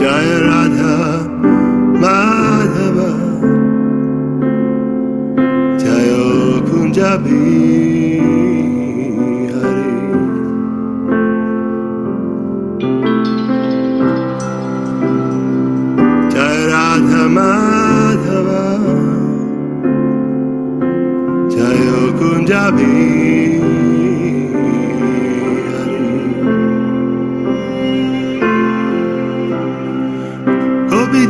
Jaya Radha Madhava Jayo Kunjabi Hari Jaya Radha Madhava Jayo Kunjabi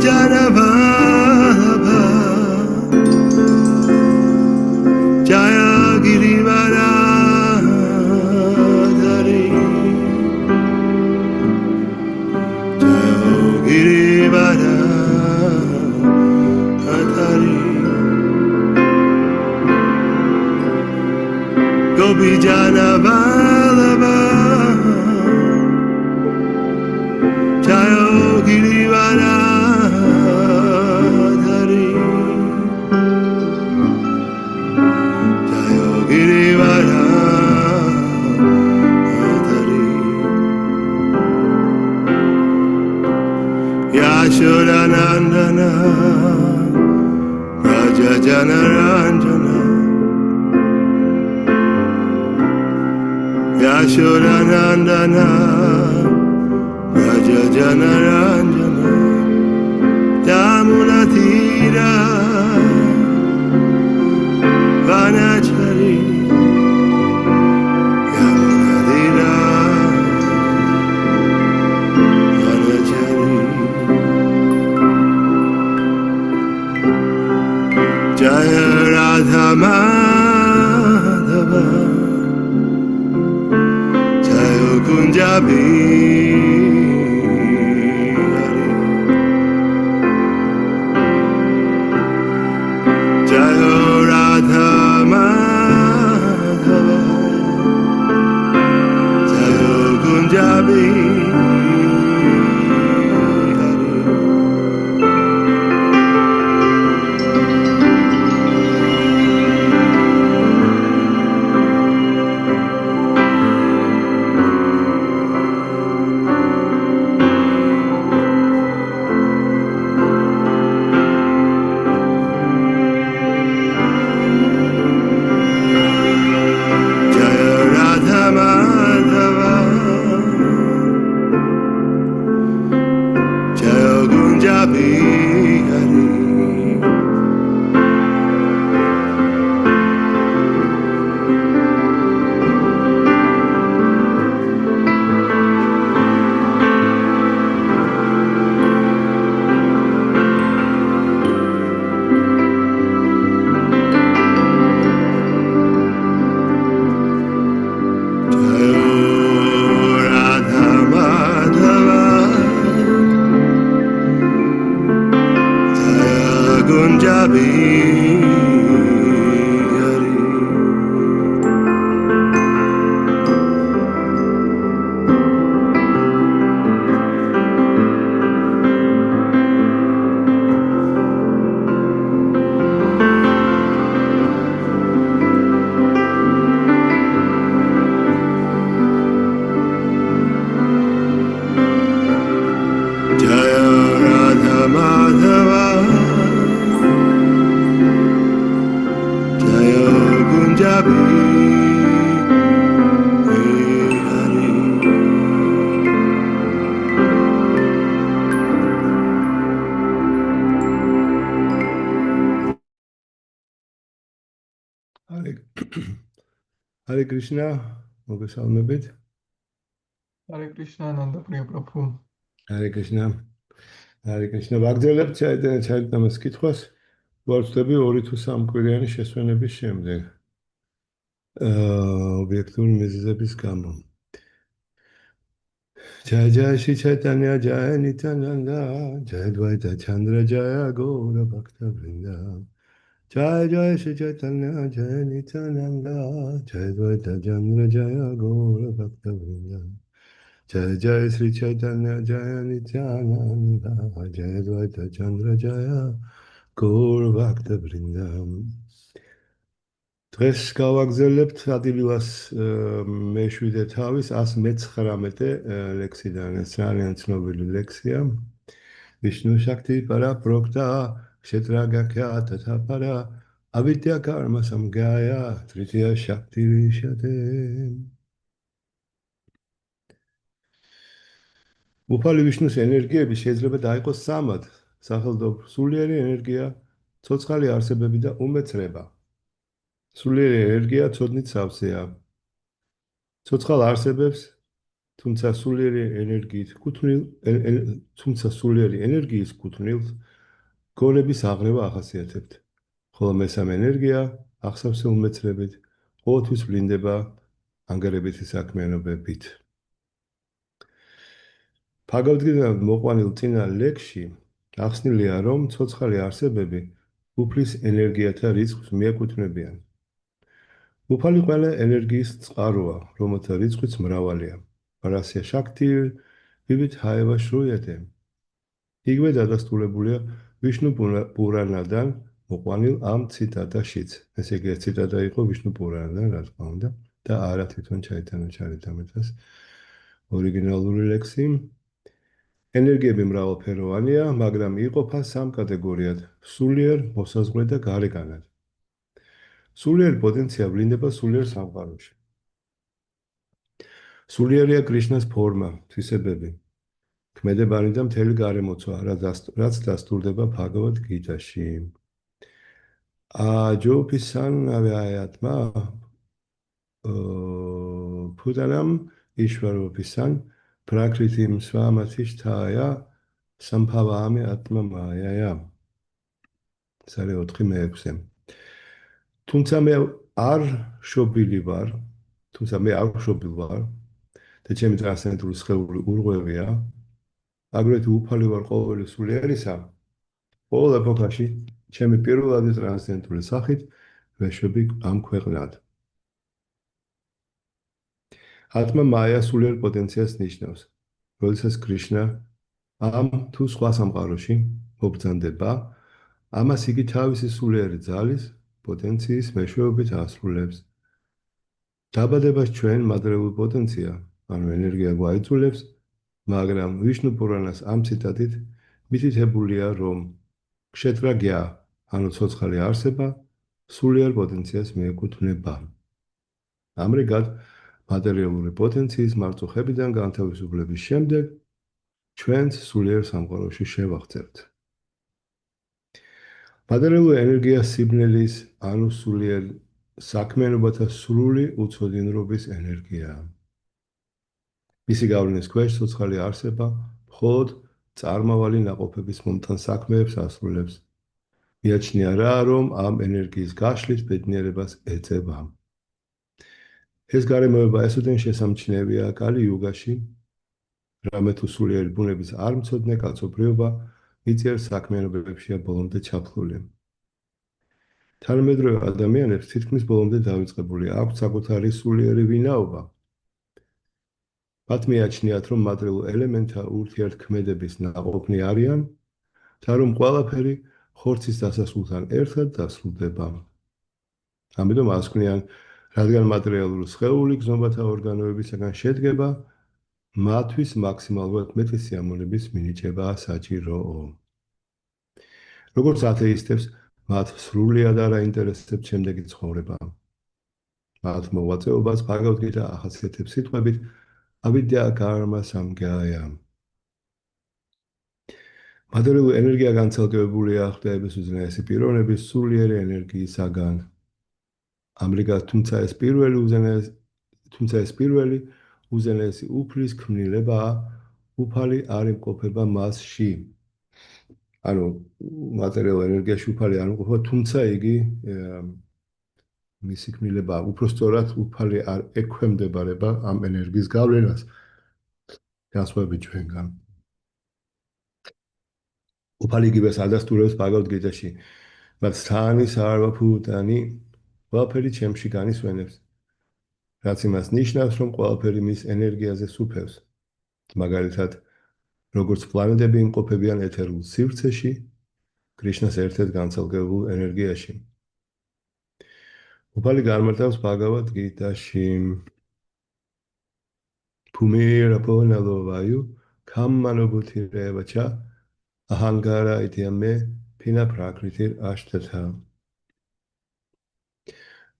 Jana Baba Jaya Girivara Dhari Jaya Girivara Dhari Gopi Jana Baba Jaya Girivara Yashodanandana Raja Janaranjana Yashodanandana Raja Janaranjana Yamunatira Vanachari Yamunatira Vanachari Jaya Radha Madhava Jaya Kunjabi Hari Jaya Radha Madhava Jaya Kunjabi Hare Krishna, მოგესალმებით. Hare Krishna, Nanda Priya Prabhu. Hare Krishna. Hare Krishna. ვაგრძელებთ ჩაიდნამას კითხვას. ვარცდები 2 თუ 3 კვირიანი შესვენების შემდეგ. ობიექტური მიზეზების გამო. Jai Jai Shri Chaitanya Jai Nityananda Jai Dvaita Chandra Jaya Gaura Bhakta Vrinda Jai Jai Shri Chaitanya Jai Nityananda Jai Dvaita Chandra Jaya Gaura Bhakta Vrinda Jai Jai Shri Chaitanya Jai Nityananda Jai Dvaita Chandra Jaya Gaura Bhakta Vrinda დღეს გავაგზავნებთ ადილივას მე7 თავის 119 ლექსიდან. ეს ძალიან ცნობილი ლექსია. Vishnu Shakti para prokta Kshetragakya tatapara Avidya karma samgaya Tritiya Shakti Vishate. უფალი ვიშნუს ენერგიები შეიძლება დაიყოს სამად: სახელმწიფო სულიერი ენერგია, ცოცხალი არსებები და უმეცრება. სულიერი ენერგია ცოდნით სავსეა. ცოცხალ არსებებს, თუმცა სულიერი ენერგიის კუთვნილს გონების აღრევა ახასიათებთ. ხოლო მესამე ენერგია ახსავსე უმეცრებით, ყოველთვის ვლინდება ანგარებითი საქმიანობებით. ფაგავდგიდან მოყვანილ წინა ლექსში ახსნილია, რომ ცოცხალი არსებები უფლის ენერგიათა რიცხვს მიეკუთვნებიან. უფალი ყველა ენერგიის წყაროა, რომელთა რიცხვიც მრავალია. პარასია შაქთი ვივითჰაევა შრუიათე. იგივე დადასტურებულია ვიშნუ პურანადან მოყვანილ ამ ციტატაშიც. ესე იგი, ციტატა იყო ვიშნუ პურანადან, რა თქმა უნდა, და არა თვითონ ჩაიტანა ჩარიტამეთას ორიგინალური ლექსი. ენერგიები მრავალფეროვანია, მაგრამ იყოფა სამ კატეგორიად: სულიერ, მოსაზღვრე და გარეგანად. სულიერი პოტენცია ვლინდება სულიერ სამყაროში. სულიერია კრიშნას ფორმა, თვისებები, ქმედებანი და მთელი გარემოცვა, რაც დასტურდება ბჰაგავად გიტაში. ჯოუპისან ავიატმა ფუტანამ იშვაროპისან პრაკრიტიმ სვამათიშთაია სამფავამი ატმა მაიაია. ეს არის 4:6. თუმცა მე არ შობილი ვარ და ჩემი ტრანსცენდენტული სხეული ურღვევია, აგრეთვე უფალი ვარ ყოველი სულიერისა, ყოველ ეპოქაში ჩემი პირველადი ტრანსცენდენტული სახით ვეშვები ამ ქვეყნად. ატმა მაია სულიერ პოტენციას ნიშნავს. როდესაც კრიშნა ამ თუ სხვა სამყაროში მობრძანდება, ამას იგი თავისი სულიერი ძალის პოტენციის მეშვეობით ასრულებს. დაბადებას ჩვენ მადრეული პოტენცია, ანუ ენერგია გვაიძულებს, მაგრამ ვიშნუ პურანას ამ ციტატით მითითებულია, რომ ქსეტრაგია, ანუ ცოცხალი არსება, სულიერ პოტენციას მიეკუთვნება. ამრიგად, მატერიალური პოტენციის მარწუხებიდან განთავისუფლების შემდეგ ჩვენს სულიერ სამყაროში შევახცევთ. მატერიალური ენერგია სიბნელის, ანუ სულიერ საქმიანობათა სრული უცოდინრობის ენერგიაა. მისი გავლენის ქვეშ ცოცხალი არსება მხოლოდ წარმავალი ნაყოფების მომთან საქმეებს ასრულებს. მიაჩნია რა, რომ ამ ენერგიის გაშლით ბედნიერებას ეწევა. ეს გარემოება ესოდენ შესამჩნევია კალი იუგაში, რამე თუ სულიერი ბუნების არ მცოდნე კაცობრიობა მიწიერ საქმიანობებშია ბოლომდე ჩაფლული. თანამედროვე ადამიანებს თითქმის ბოლომდე დავიწყებული აქვთ საკუთარი სულიერი ვინაობა. მათ მიაჩნიათ, რომ მატერიალურ ელემენტთა ურთიერთქმედების ნაყოფნი არიან და რომ ყველაფერი ხორცის დასასრულთან ერთად დასრულდება. ამიტომ მას ქმნიან, რადგან მატერიალური სხეული გზნობათა ორგანოებისაგან შედგება, მათთვის მაქსიმალურად მეტი სიამოვნების მინიჭებაა საჭიროო. როგორც ათეისტებს, მათ სრულიად არ აინტერესებს შემდეგი ცხოვრება. მათ მოღვაწეობას ბჰაგავად გიტა ახასიათებს სიტყვებით ავიდია კარმა სამგაია. მატერიალური ენერგია განცალკევებულია ღვთაების უზენაესი პიროვნების სულიერი ენერგიისაგან. ამრიგად, თუმცა ეს პირველი უზენაესი უფლის ქმნილებაა, უფალი არ იმყოფება მასში. ანუ მატერიალურ ენერგიაში უფალი არ იმყოფება, თუმცა იგი მისი ქმნილებაა. უпростоრად უფალი არ ექვემდებარება ამ ენერგიის გავლენას განსხვავებით ჩვენგან. უფალი იგივეს ადასტურებს ბჰაგავად გიტაში, მათ სთანი სარვა ფუტანი ყველაფერი ჩემში განისვენებს, რაც იმას ნიშნავს, რომ ყველაფერი მის ენერგიაზე სუფევს. მაგალითად, როგორც პლანეტები იმყოფებიან ეთერულ სივრცეში, კრიშნას ერთ-ერთ განცალკევებულ ენერგიაში. უფალი განმარტავს ბჰაგავად გიტაში ფუმირ აპონალო ვაიუ კამმანობუთირევაჩა აჰანგარა იდიამე ფინა პრაკრიტირ აშტათა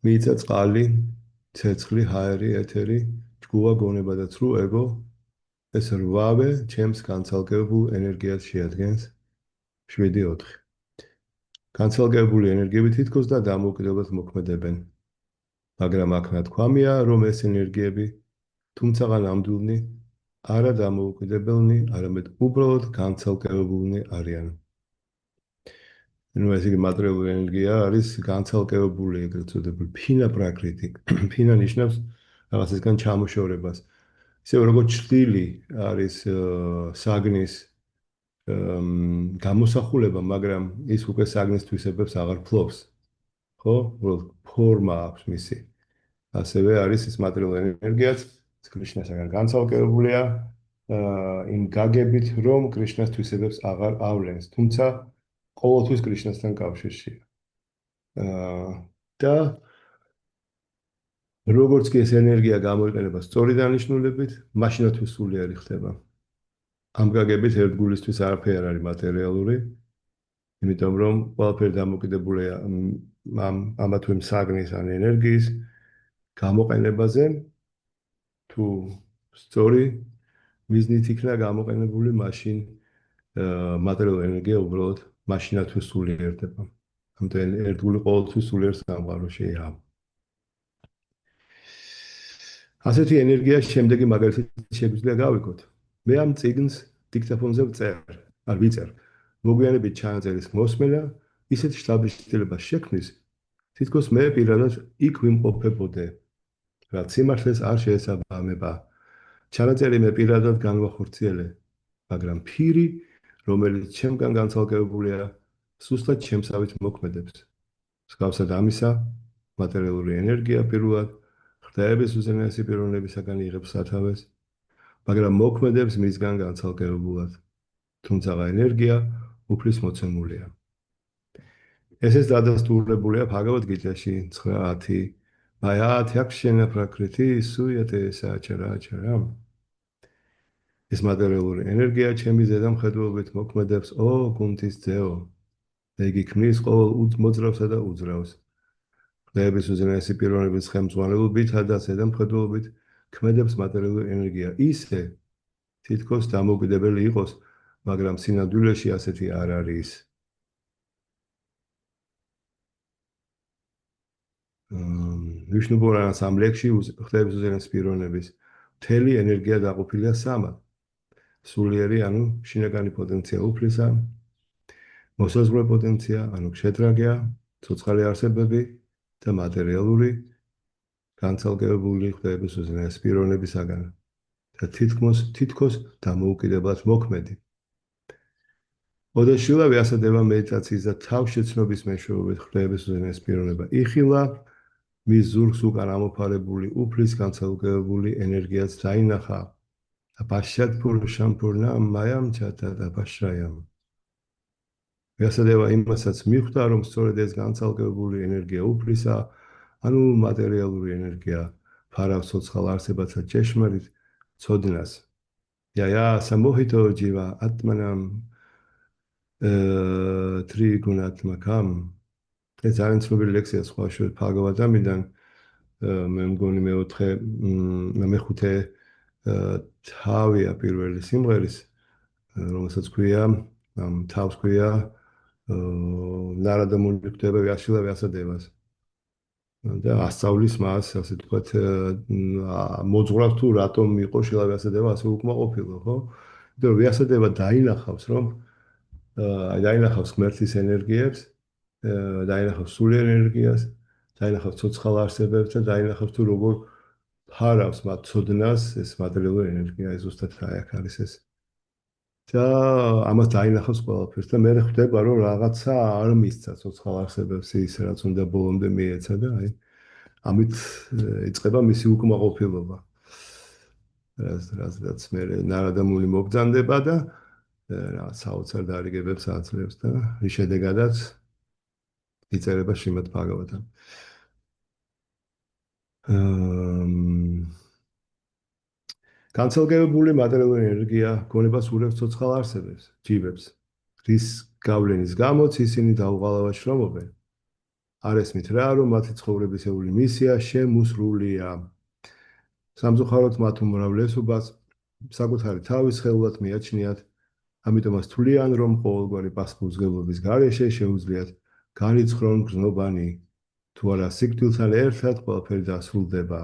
მიიწა წყალი ცეცხლი ჰაერი ეთერი ჭკუა გონება და ცრუ ეგო ეს რვავე ჩემს განცალკევებულ ენერგიას შეადგენს 7-4 განცალკევებული ენერგიები თითქოს და დამოუკიდებლად მოქმედებენ მაგრამ აქ ნათქვამია რომ ეს ენერგიები თუმცაღა ნამდვილნი არა დამოუკიდებელნი არამედ უბრალოდ განცალკევებულნი არიან ну ეს იგი მატერიალური ენერგია არის განცალკევებული ეგრეთ წოდებული ფინა პრაკრიტი ფინა ნიშნავს რაღაცისგან ჩამოშორებას ისე როგორც ჭრილი არის საგნის გამოსახულება მაგრამ ის უკვე საგნის თვისებებს აღარ ფლობს ხო უბრალოდ ფორმა აქვს მისი ასევე არის ის მატერიალური ენერგიაც კრიშნასაგან განცალკევებულია იმ გაგებით რომ კრიშნას თვისებებს აღარ ავლენს თუმცა ყოველთვის კრიშნასთან კავშირშია და როგორც კი ეს ენერგია გამოიყენება სწორი დანიშნულებით მაშინათვე სულიერი ხდება ამ გაგებით ერთგულისთვის არაფერი არ არის მატერიალური იმიტომ რომ ყველაფერი დამოკიდებულია ამა თუ იმ საგნის ან ენერგიის გამოყენებაზე თუ სწორი მიზნით იქნა გამოყენებული მაშინ მატერიალური ენერგია უბრალოდ მაშინათვე სულიერდება ამიტომ ერთგული ყოველთვის სულიერ სამყაროშია ასეთი ენერგია შემდეგი მაგალითად შეგვიძლია გავიგოთ. მე ამ წიგნს დიქტაფონზე ვიწერ. მოგვიანებით ჩანაწერის მოსმენა ისეთ შთაბეჭდილებას შექმნის, თითქოს მე პირადად იქ ვიმყოფებოდე, რაც სიმართლეს არ შეესაბამება. ჩანაწერი მე პირადად განვახორციელე, მაგრამ ფირი, რომელიც ჩემგან განცალკევებულია, სუსტად ჩემსავით მოქმედებს. მსგავსად ამისა, მატერიალური ენერგია პირველად ღვთაების უზენაესი პიროვნებისაგან იღებს სათავეს, მაგრამ მოქმედებს მისგან განცალკევებულად. თუმცა ენერგია უფლის მოცემულია. ესეც დადასტურებულია භაგავად გიტაში 9:10. მაიათ yakshena prakriti suyate saachara. ეს მატერიალური ენერგია ჩემი ზედამხედველობით მოქმედებს ო გუნთის ძეო. იგი ქმნის ყოველ მოძრავსა და უძრავს. ღვთაების უზენაესი პიროვნების ხელმძღვანელობითა და ზედამხედველობით ქმედებს მატერიალური ენერგია ისე თითქოს დამოუკიდებელი იყოს, მაგრამ სინამდვილეში ასეთი არ არის. ვიშნუ პურანას ამ ლექსში ღვთაების უზენაესი პიროვნების მთელი ენერგია დაყოფილია სამად. სულიერი, ანუ შინაგანი პოტენცია უფლისა, მოსაზღვრე პოტენცია, ანუ შეტრაგია, ცოცხალი არსებები და მატერიალური განცალკევებული ღვთაების უზენაესი პიროვნებისაგან და თითქოს დამოუკიდებლად მოქმედი. ოდაშილავი ასადება მედიტაციის და თავშეცნობის მეშვეობით ღვთაების უზენაესი პიროვნება იხილა მის ზურგს უკან ამოფარებული უფლის განცალკევებული ენერგიაც დაინახა და პაშად ფურშამ ფურნა მაიამ ჩატა და პაშრაიამ ესადება იმასაც მიხვდა რომ სწორედ ეს განცალკევებული ენერგია უფლისა ანუ მატერიალური ენერგია ფარავს ცოცხალ არსებათა ჭეშმარიტ ცოდნას या sammohito jiva atmanam ტრიგუნატმაკამ ეს ძალიან ცნობილი ლექსია სხვა შორის ბჰაგავატამიდან მე მგონი მეხუთე თავია პირველი სიმღერის რომელსაც ქვია თავს ქვია ნარადა მონიკვდება ვიაშილავი ასადებას და ასწავლის მას ასე თქვათ მოძღვრავს თუ რატომ იყო შილავი ასადება ასე უკმაყოფილო ხო? იმიტომ რომ ვიასადება დაინახავს რომ დაინახავს ღმერთის ენერგიებს, დაინახავს სულიერ ენერგიას, დაინახავს ცოცხალ არსებებს და დაინახავს თუ როგორ ფარავს მათ ცოდნას ეს მატერიალური ენერგია, ეს ზუსტად რა აქ არის ეს. და ამას დაინახავს ყველაფერს და მე ხვდება რომ რაღაცა არ მისცა ცოცხალ არსებებს ის რაც უნდა ბოლომდე მიეცა და აი ამით იწყება მისი უკმაყოფილება. რაც მე ნარადამული მოგძანდება და საოცარ დარიგებებს აძლევს და ის შედეგადაც იწერება შრიმად ბჰაგავატამ. განცალკევებული მატერიალური ენერგია გონებას ურევს ცოცხალ არსებებს, ჯიბებს. რის გავლენის გამოც ისინი დაუღალავად შრომობენ. არ ესმით რა, რომ მათი ცხოვრებისეული მისია შემუსრულია. სამწუხაროდ მათ უმრავლესობას საკუთარი თავის ხელულად მიაჩნიათ, ამიტომაც თვლიან, რომ ყოველგვარი პასუხისმგებლობის გარეშე შეუძლიათ განიცხრონ გრძნობანი, თუ არა სიკვდილთან ერთად ყველაფერი დასრულდება.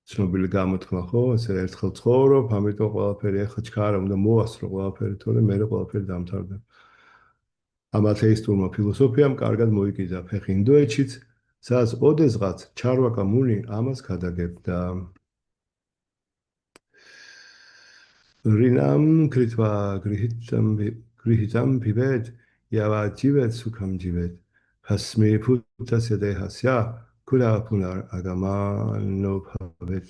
ცნობილი გამოთქმა ხო, ესე ერთხელ ცხოვრობ, ამიტომ ყველაფერი ახლა ჩქარა უნდა მოასწრო ყველაფერი, თორე მე ყველაფერი დამთავრდება. ამ ათეისტურმა ფილოსოფიამ კარგად მოიკიდა ფეხი ინდოეთშიც, სადაც ოდესღაც ჩარვაკა მუნი ამას ქადაგებდა. რინამ კრიტვა გრიჰიტამ ბიბედ იავა ჯივეთ სუქამ ჯივეთ ფასმი ფუტას ედეჰასია კულა პუნარ აგამანო ფავეთ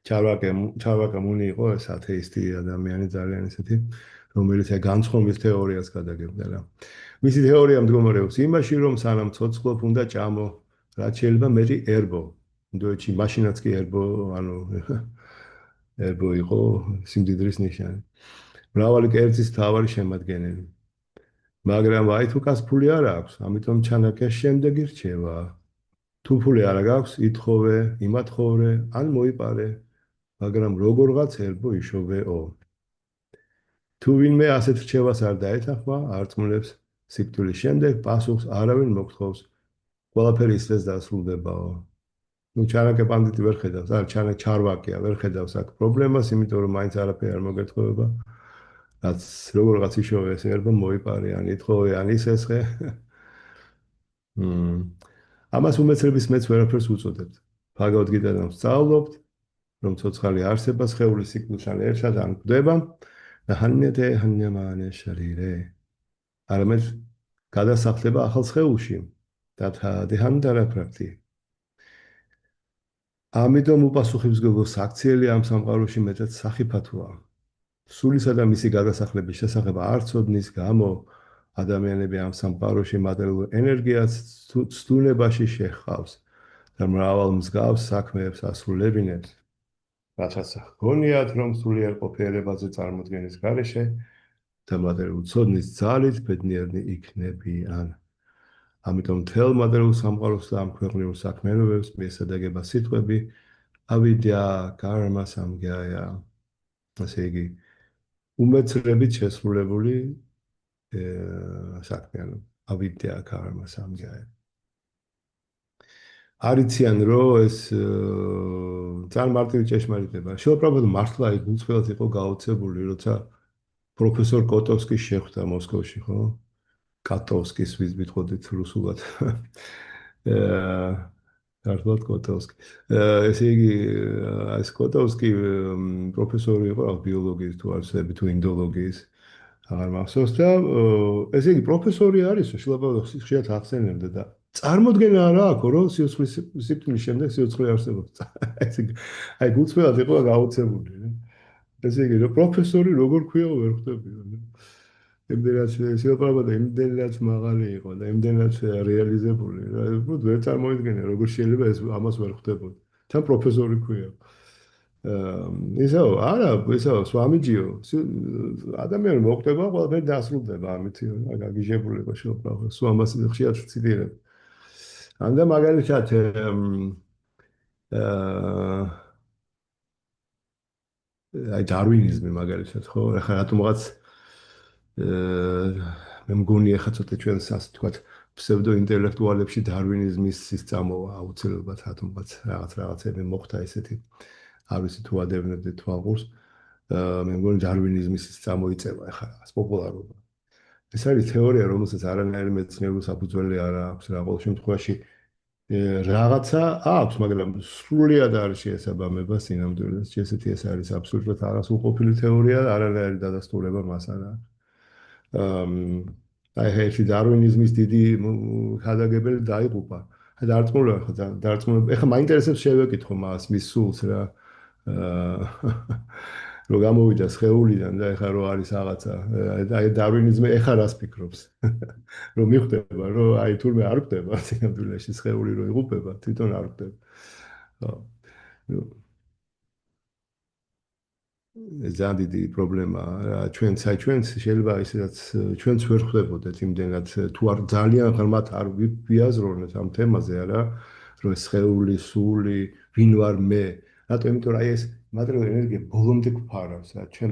ჩარვაკა მუნი იყო ეს ათეისტი ადამიანი ძალიან ისეთი რომელიც განცხრომის თეორიას გადაგებდა რა. მისი თეორია მდგომარეობს იმაში, რომ სანამ ცოცხლობ უნდა ჭამო, რაც შეიძლება მეტი ერბო. ინდოეთში მაშინაც კი ერბო, ანუ ერბო იყო სიმდიდრის ნიშანი. მრავალი კერძის თავარი შემადგენელი. მაგრამ აი თუ კაც ფული არ აქვს, ამიტომ ჩანაკეს შემდეგ ირჩევა. თუ ფული არ აქვს, ითხოვე, იმათხოვრე, ან მოიპარე, მაგრამ როგორღაც ერბო იშოვეო. თუ ვინმე ასეთ რჩევას არ დაეთანხმა, არწმუნებს სიკვდილის შემდეგ პასუხს არავინ მოგთხოვს, ყველაფერი ისრეს დასრულდებაო. ნუ ჩანაკე პანდიტი ვერ ხედავს, არ ჩარვაკია, ვერ ხედავს აქ პრობლემას, იმიტომ რომ მაინც არაფერი არ მოგეთხოვება. რაც როგორღაც იშოვე ეს ერბო მოიპარე, ან ითხოვე, ან ისესხე. ამას უმეცრების მეც ვერაფერს უწოდებთ. ფაგავთ გიტანამ სწავლობთ, რომ ცოცხალი არსება სხეულის სიკვდილთან ერთად ან კვდება და ჰანიეთე ჰანიამანე შარირე. არამედ გადასახლება ახალ სხეულში და დეჰანდარა პრაქტი. ამიტომ უპასუხისმგებლო საქციელი ამ სამყაროში მეტად სახიფათოა. სულისა და მისი გადასახლების შესახებ არ ცოდნის გამო ადამიანები ამ სამყაროში მატერიალურ ენერგიას ცდუნებაში შეჰყავს და მრავალ მსგავს საქმეებს ასრულებინებს. რასაც ჰგონიათ, რომ სულიერ ყოფიერებაზე წარმოდგენის გარეშე და მატერიალურ ცოდნის ძალით ბედნიერნი იქნებიან. ამიტომ მთელ მატერიალურ სამყაროს და ამ ქვეყნიურ საქმიანობებს მიესადაგება სიტყვები ავიდია კარმა სამგაია. ასე იგი, უმეცრებით შესრულებული საქმიანობა. ავიდია კარმა სამგაია. არიციან რომ ეს ძალიან მარტივი ჭეშმარიტება. შეუპრობოდ მართლა იქ უცხოელად იყო გაოცებული, როცა პროფესორ კოტოვსკი შეხვდა მოსკოვში, ხო? კატოვსკის ვიტყოდით რუსულად. ქართულად კოტოვსკი. ესე იგი, ეს კოტოვსკი პროფესორი იყო ბიოლოგიის თუ არსები თუ ინდოლოგიის. აღარ მახსოვს და ესე იგი პროფესორი არის, შეიძლება ხშირად ახსენებდა და წარმოდგენა არა აქვს, რომ სიკვდილის შემდეგ სიოცხლე არსებობს. ესე იგი, აი გულწრფელად იყო გაოცებული, რა. ესე იგი, რომ პროფესორი როგორ ქვია ვერ ხვდებია. იმდენად შეუძლება და იმდენად მაღალი იყო და იმდენად რეალიზებული. უბრალოდ ვერ წარმოიდგენია როგორ შეიძლება ეს ამას ვერ ხვდებოდა. თან პროფესორი ქვია. ისაო, არა, ისაო, სვამიჯიო. ადამიანი მოხდება, ყველაფერი დასრულდება ამით, გაგიჟებული იყო შეუბრალოდ. სულ ამას ხშირად ვცდილებ. ანდა მაგალითად აი დარვინიზმი მაგალითად, ხო? ახლა რატომღაც მე მგონი ახლა ცოტა ჩვენს ასე თქვათ ფსევდოინტელექტუალებში დარვინიზმის სისწამოა აუცილებლად რატომღაც რაღაცები მოხდა ესეთი არ ვიცი თუ ადევნებდით თუ აღურს მე მგონი დარვინიზმის სისწამო იწევა ახლა რაღაც პოპულარობა ეს არის თეორია რომელსაც არანაირი მეცნიერული საფუძველი არ აქვს რა ყოველ შემთხვევაში რაღაცა აქვს მაგრამ სრულიად არ შეესაბამება სინამდვილეს ესეთი ეს არის აბსოლუტურად არასრულყოფილი თეორია არანაირი დადასტურება მას არ აქვს აი ეს დარვინიზმის დიდი ხადაგებელი დაიღუპა. დარწმუნებული ხარ, დარწმუნებული. ეხლა მაინტერესებს შევეკითხო მას მის სულს რა. რო გამოვიდა სხეულიდან და ეხლა რო არის რაღაცა. აი დარვინიზმი ეხლა რას ფიქრობს? რომ მიხვდება, რომ აი თურმე არ ხდება სინამდვილეში სხეული რო იღუპება, თვითონ არ ხდება. ხო. ძალიან დიდი პრობლემაა რა. ჩვენც შეიძლება ისედაც ჩვენც ვერ ხვდებოდეთ იმდენად თუ არ ძალიან ღრმად არ ვიაზროვნეთ ამ თემაზე არა, რომ სხეული, სული, ვინ ვარ მე. რატო? იმიტომ რომ აი ეს მატერიალური ენერგია ბოლომდე გვფარავს რა. ჩვენ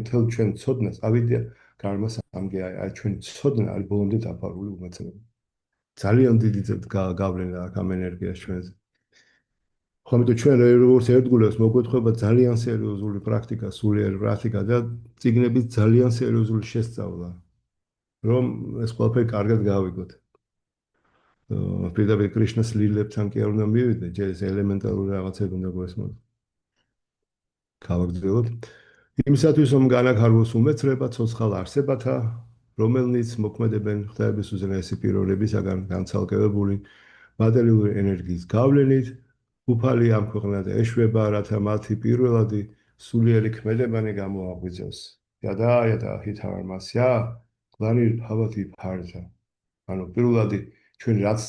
ცოდნას ავიდე გარმა სამგე აი ჩვენი ცოდნა არის ბოლომდე დაფარული უმეცნიერო. ძალიან დიდი გავლენა აქვს ამ ენერგიას ჩვენზე. ხო, ამიტომ ჩვენ როგორც ერთგულებს მოგვეთხოვება ძალიან სერიოზული პრაქტიკა, სულიერი პრაქტიკა და წიგნების ძალიან სერიოზული შესწავლა, რომ ეს ყველაფერი კარგად გავიგოთ. პირდაპირ კრიშნას ლილებთან კი არ უნდა მივიდე, ჯერ ეს ელემენტარული რაღაცები უნდა გვესმოთ. გავაგრძელოთ. იმისათვის, რომ განახარბოს უმეცრება ცოცხალ არსებათა, რომელნიც მოქმედებენ ღვთაების უზენაესი პიროვნებისაგან განცალკევებული მატერიალური ენერგიის გავლენით, უფალი ამ ქვეყნად ეშვება, რათა მათი პირველადი სულიერი ქმედებანი გამოაღვიძოს. Yada ჰითარმასია, გლანი ფავათი ფარჯა. ანუ პირველადი ჩვენ რაც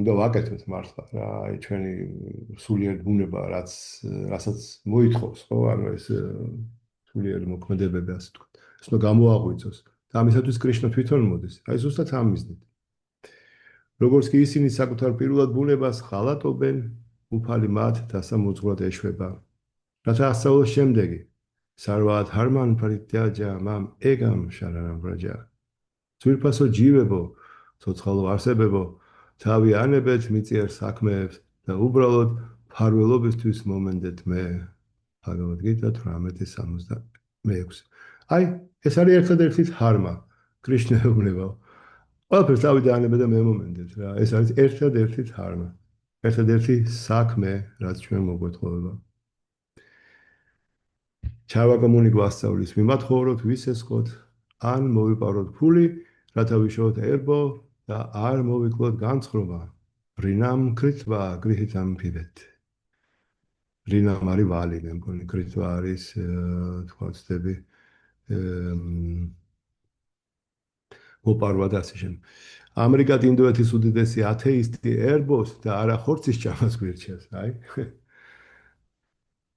და ვაკეთოთ მართლა რა, აი ჩვენი სულიერი ბუნება, რასაც მოითხოვს, ხო, ანუ ეს სულიერი მოქმედებები, ასე ვთქვათ. ეს უნდა გამოაღვიძოს. და ამისათვის კრიშნა თვითონ მოდის. აი ზუსტად ამ მიზნით. როგორც კი ისინი საკუთარ პირველად ბუნებას ხალატობენ, უფალი მათ დასამოძღვრად ეშვება. რათა ასწავლოს შემდეგი. სარვად ჰარმან პრიტიაჯა მამ ეგამ შარანამ ბრაჯა. ძვირფასო ჯივებო, ცოცხალო არსებებო, თავი ანებეთ მიწიერ საქმეებს და უბრალოდ ფარველობისთვის მომენდეთ მე. ბჰაგავად გიტა 18:66. აი, ეს არის ერთადერთი ჰარმა, კრიშნა ეუბნება. ყველაფერს თავი დაანება და მე მომენდეთ რა. ეს არის ერთადერთი ჰარმა. ერთადერთი საქმე, რაც ჩვენ მოგვეთხოვება. ჩავაგამონი გვასწავლის, მიმათხოვროთ ვისესხოთ, ან მოვიპაროთ ფული, რათა ვიშოვოთ ერბო და არ მოვიკლოთ განცხრობა. რინამ კრიტვა გრიჰითამ ფიბეთ. რინამ არის ვალი, მე მგონი კრიტვა არის თქვა ვცდები მოპარვა და ასე შემდეგ. ამერიკად ინდოეთის უდიდესი ათეისტი ერბოს და არა ხორცის ჭამას გვირჩევს, აი.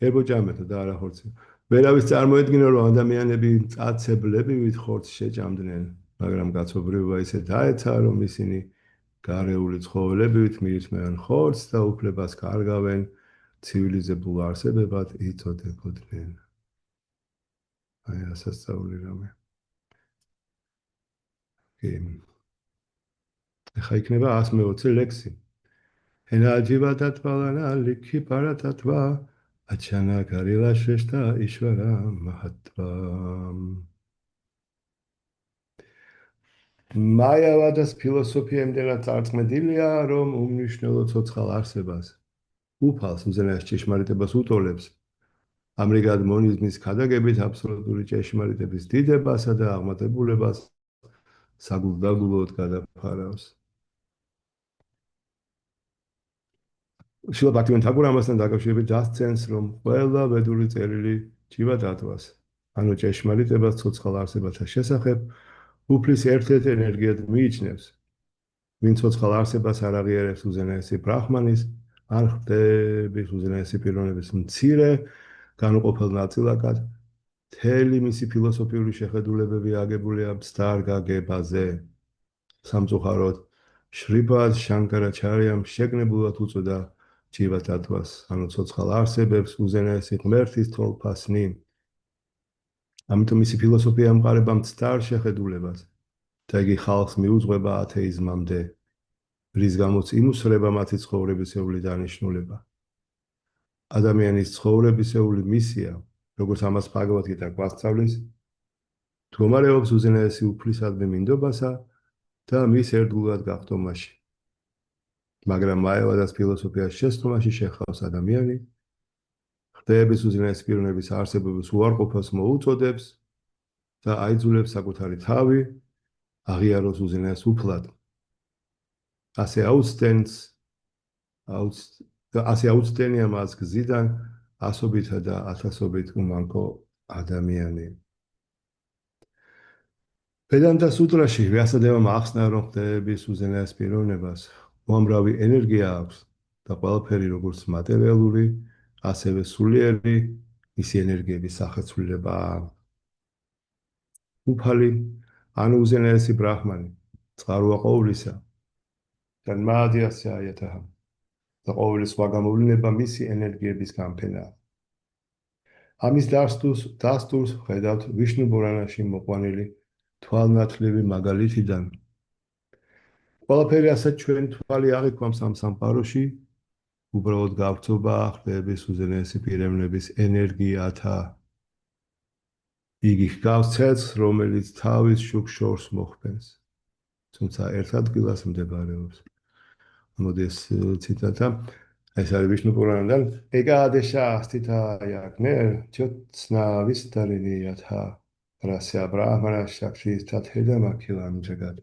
ერბო ჭამეთო და არა ხორცი. ვერავის წარმოედგინა რომ ადამიანები მწაცებლებივით ხორცს შეჭამდნენ, მაგრამ კაცობრიობა ისე დაეცა რომ ისინი გარეული ცხოველებივით მიირთმევენ ხორცს და უფლებას კარგავენ ცივილიზებულ არსებებად იწოდებოდნენ. აი ასასწაული რამე. ეხა იქნება 120 ლექსი. ენაჯივა დათვალანა ლიქი პარათათვა აჩანა კარილა შეშტა იშვარა მაჰატვა. მაიავადას ფილოსოფია იმდენად წარწმედილია, რომ უმნიშვნელო ცოცხალ არსებას, უფალს მზენას ჭეშმარიტებას უტოლებს, ამრიგად მონიზმის ქადაგებით აბსოლუტური ჭეშმარიტების დიდებასა და აღმატებულებას საგულდაგულოდ გადაფარავს. შილა ბაქთივან თაგორა ამასთან დაკავშირებით დასცენს, რომ ყველა ვედური წერილი ჯივა დათვას, ანუ ჭეშმარიტებას ცოცხალ არსებათა შესახებ უფლის ერთ-ერთ ენერგიად მიიჩნევს. ვინ ცოცხალ არსებას არ აღიარებს უზენაესი ბრაჰმანის, ან ღვთების უზენაესი პიროვნების მცირე განუყოფელ ნაწილაკად, მთელი მისი ფილოსოფიური შეხედულებები აგებულია მცდარ გაგებაზე. სამწუხაროდ, შრიპად შანკარაჩარიამ შეგნებულად უწოდა ჯივა დათვას, ანუ ცოცხალ არსებებს უზენაესი ღმერთის თვალფასნი. ამიტომ მისი ფილოსოფია ემყარება მცდარ შეხედულებას და იგი ხალხს მიუძღვება ათეიზმამდე, რის გამოც იმუსრება მათი ცხოვრებისეული დანიშნულება. ადამიანის ცხოვრებისეული მისია, როგორც ამას ბჰაგავად-გიტა გვასწავლის, მდგომარეობს უზენაესი უფლისადმი მინდობასა და მის ერთგულად გახდომაში. მაგრამ მაიავადას ფილოსოფიას შესწავლაში შეხავს ადამიანი, ღვთაების უზენაესი პიროვნების არსებობის უარყოფას მოუწოდებს და აიძულებს საკუთარი თავი აღიაროს უზენაეს უფლად. ასე აუცდენია მას გზიდან ასობითა და ათასობით უმანკო ადამიანი. ვედანტა სუტრაში ვიასადევამ ახსნა, რომ ღვთაების უზენაეს პიროვნებას უამრავი ენერგია აქვს და ყველაფერი როგორც მატერიალური, ასევე სულიერი მისი ენერგიების სახეცვლილება უფალი, ანუ უზენაესი ბრაჰმანი, წყაროა ყოვლისა, და მადიასა აიათაჰა. და ყოველი სხვა გამოვლინება მისი ენერგიების გამფენაა. ამის დასტურს ხედავთ ვიშნუ პურანაში მოყვანილი თვალნათლივი მაგალითიდან. ყველაფერი ასეთ ჩვენ თვალი აღიქვამს ამ სამყაროში, უბრალოდ გავწობა ხლების უზენაესი პიროვნების ენერგიათა. იგი ჰგავს ცეცხლს, რომელიც თავის შუქ შორს მოხვდენს, თუმცა ერთ ადგილას მდებარეობს. მოდის ციტატა. ეს არის ვიშნუ პურანიდან. ეკადეშა სტიტა იაკნე, ჩოცნა ვისტარინიათა. რასია ბრაჰმანა შაქში სტათედა მაქილან ჯაგად.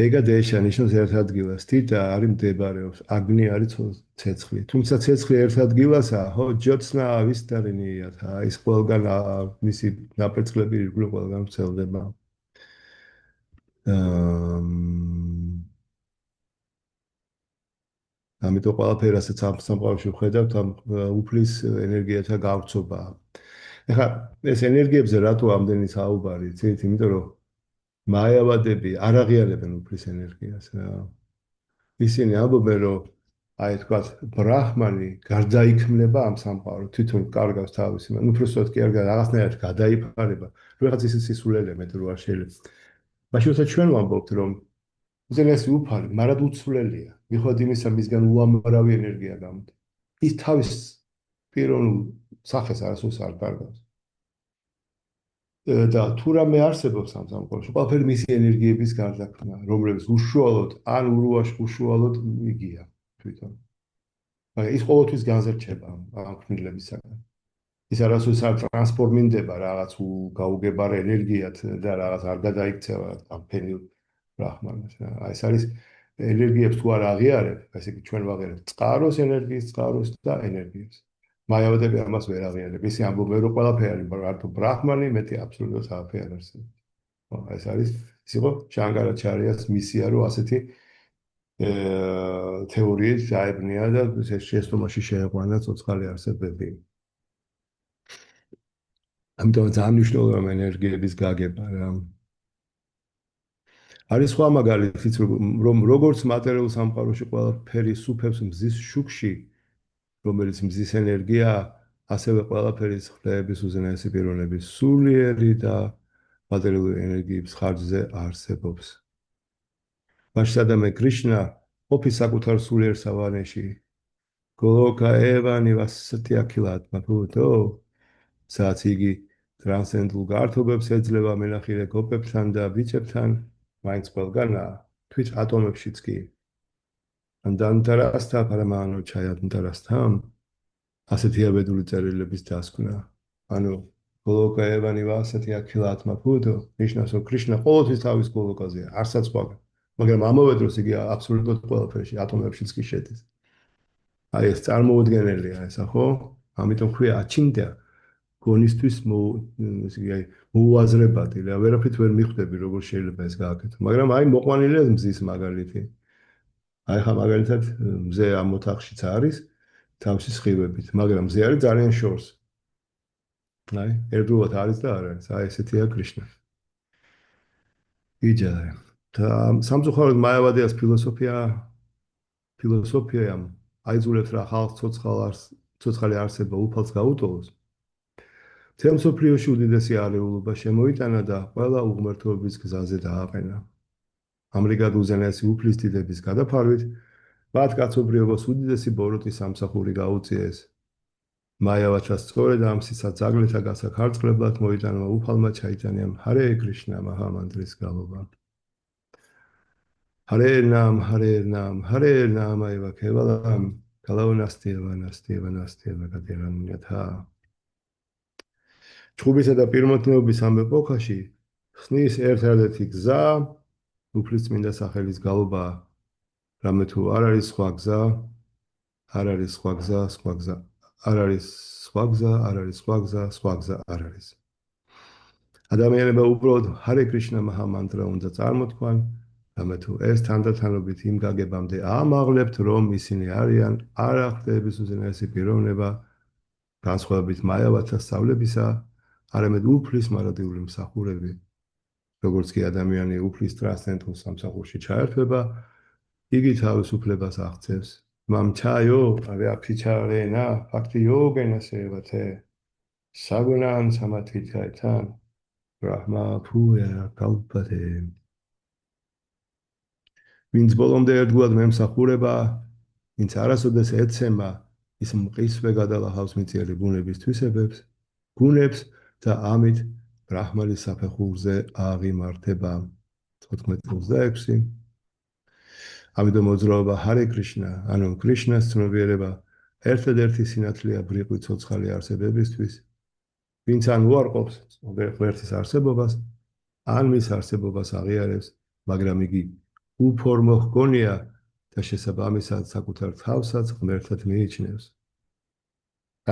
ეკადეშა ნიშნავს ერთ ადგილას, სტიტა არის მდებარეობს, აგნი არის ცეცხლი. თუმცა ცეცხლი ერთ ადგილასაა, ხო, ჩოცნა ვისტარინიათა. ის ყველგან მისი ნაპერწკლები ირგვლივ ყველგან ვრცელდება. ამიტომ ყველაფერი ასეც ამ სამყაროში ვხედავთ, ამ უფლის ენერგიათა გავრცობა. ეხლა ეს ენერგიებზე რატო ამდენი საუბარი? იცით, იმიტომ რომ მაიავადები არ აღიარებენ უფლის ენერგიას რა. ისინი ამბობენ, რომ აი თქვა ბრაჰმანი გარდაიქმნება ამ სამყაროს, თვითონ კარგავს თავის იმას, ну просто კი არ რაღაცნაირად გადაიფარება. რაღაც ისე სისულელე მეტ რო არ შეიძლება. მაშინ უცებ ჩვენ ვამბობთ, რომ უზენაესი უფალი, მაგრამ უცვლელია. მიუხედავად იმისა, მისგან უამრავი ენერგია გამოდის. ის თავის პიროვნულ სახეს არასოდეს არ კარგავს. და თუ რამე არსებობს ამ სამყაროში, ყველაფერი მისი ენერგიების გარდაქმნა, რომლებიც უშუალოდ ან უშუალოდ იგია თვითონ. მაგრამ ის ყოველთვის განზრჩება ამ ქმნილებისაგან. ის არასოდეს არ ტრანსფორმირდება რაღაც გაუგებარ ენერგიად და რაღაც არ გადაიქცევა ამ ფენილ ბრაჰმანას. აი ეს არის ენერგიებს თუ არ აღიარებ, ესე იგი ჩვენ ვაღიარებთ წყაროს ენერგიის, წყაროს და ენერგიას. მაიავადები ამას ვერ აღიარებ. ისე ამბობენ, რომ ყველაფერი არის მარტო ბრაჰმანი, მეტი აბსოლუტურად არაფერი არ არსებობს. ეს არის ის იყო შანკარაჩარიას მისია, რომ ასეთი თეორიით დაებნია და შეცდომაში შეეყვანა ცოცხალი არსებები. ამიტომ ძალიან მნიშვნელოვანია ამ ენერგიების გაგება რა. არის სხვა მაგალითიც, რომ როგორც მატერიალურ სამყაროში ყველაფერი სუფევს მზის შუქში, რომელიც მზის ენერგია, ასევე ყველაფერი ხლების უზენაესი პიროვნების სულიერი და მატერიალური ენერგიის ხარჯზე არსებობს. მაშინ ადამიანი კრიშნა ყოფის საკუთარ სულიერ სავანეში, გოლოკა ევანი ვასტია ქილატმა ბუდო, სადაც იგი ტრანსცენდენტულ გართობებს ეძლევა მენახილე გოპებთან და ბიჭებთან, მაინც ყველგანა თვით ატომებშიც კი. ანდანტარასთა პარამანო ჩაიადნტარასთან ასეთი აბედული წერილების დასკვნა. ანუ გოლოკა ევანი ვასტია ქილატმა ბუდო, ნიშნავს რომ კრიშნა ყოველთვის თავის გოლოკაზეა, არცაც სხვაგან. მაგრამ ამავე დროს იგი აბსოლუტურად ყველაფერში, ატომებშიც კი შედის. აი ეს წარმოუდგენელია ესა ხო? ამიტომ ქვია აჩინდა გონისთვის მოუაზრებადი რა, ვერაფრით ვერ მიხვდები როგორ შეიძლება ეს გააკეთო. მაგრამ აი მოყვანილია მზის მაგალითი. აი ხა მაგალითად მზე ამ ოთახშიც არის თავისი სხივებით, მაგრამ მზე არის ძალიან შორს. აი, ერთგვარად არის და არ არის. აი ესეთია კრიშნა. იჯაი. და სამწუხაროდ მაიავადეას ფილოსოფიამ აიძულებს რა ხალხს ცოცხალი არსება უფალს გაუტოლოს. მთელ მსოფლიოში უდიდესი არეულობა შემოიტანა და ყველა უღმრთოების გზაზე დააყენა. ამრიგად უზენაესი უფლის დიდების გადაფარვით მათ კაცობრიობას უდიდესი ბოროტი სამსახური გაუწიეს. მაიავაჩას სწორედ ამ სისაძაგლეთა გასახარწყლებლად მოიტანა უფალმა ჩაიტანიამ ჰარე კრიშნა მაჰამანდრის გალობა. ჰარე ნამ აივა ქევალამ კალაუნასტიევა გადერანიათა. ჩხუბისა და პირმოთნეობის ამ ეპოქაში ხსნის ერთადერთი გზა უფლის წმინდა სახელის გალობაა. რამე თუ არ არის სხვა გზა, არ არის სხვა გზა, სხვა გზა, არ არის სხვა გზა, არ არის სხვა გზა, სხვა გზა არ არის. ადამიანებმა უბრალოდ ჰარე კრიშნა მაჰამანტრა უნდა წარმოთქვან, რამე თუ ეს თანდათანობით იმ გაგებამდე ამაღლებთ, რომ ისინი არიან არა ხლების უზენაესი პიროვნება, განსხვავებით მაიავათა სწავლებისა, არამედ უფლის მარადიული მსახურები, როგორც კი ადამიანი უფლის ტრანსცენდენტულ სამსახურში ჩაერთვება, იგი თავისუფლებას აღწევს. Mamchayo, avea picharena, fakti yogena sevate, sagunan samatithaitan, Brahma puya kalpate. ვინც ბოლომდე ერთგულად მემსახურება, ვინც არასოდეს ეცემა, ის მყისვე გადალახავს მიწიერი ბუნების თვისებებს, გუნებს და ამით ბრაჰმალის საფეხურზე აღიმართება. 14:26. ამიტომ მოძრაობა ჰარე კრიშნა, ანუ კრიშნას ცნობიერება, ერთადერთი სინათლეა ბრიყვი ცოცხალი არსებებისთვის, ვინც ან უარყოფს ღმერთის არსებობას, ან მის არსებობას აღიარებს, მაგრამ იგი უფორმო ჰგონია და შესაბამისად საკუთარ თავსაც ღმერთად მიიჩნევს.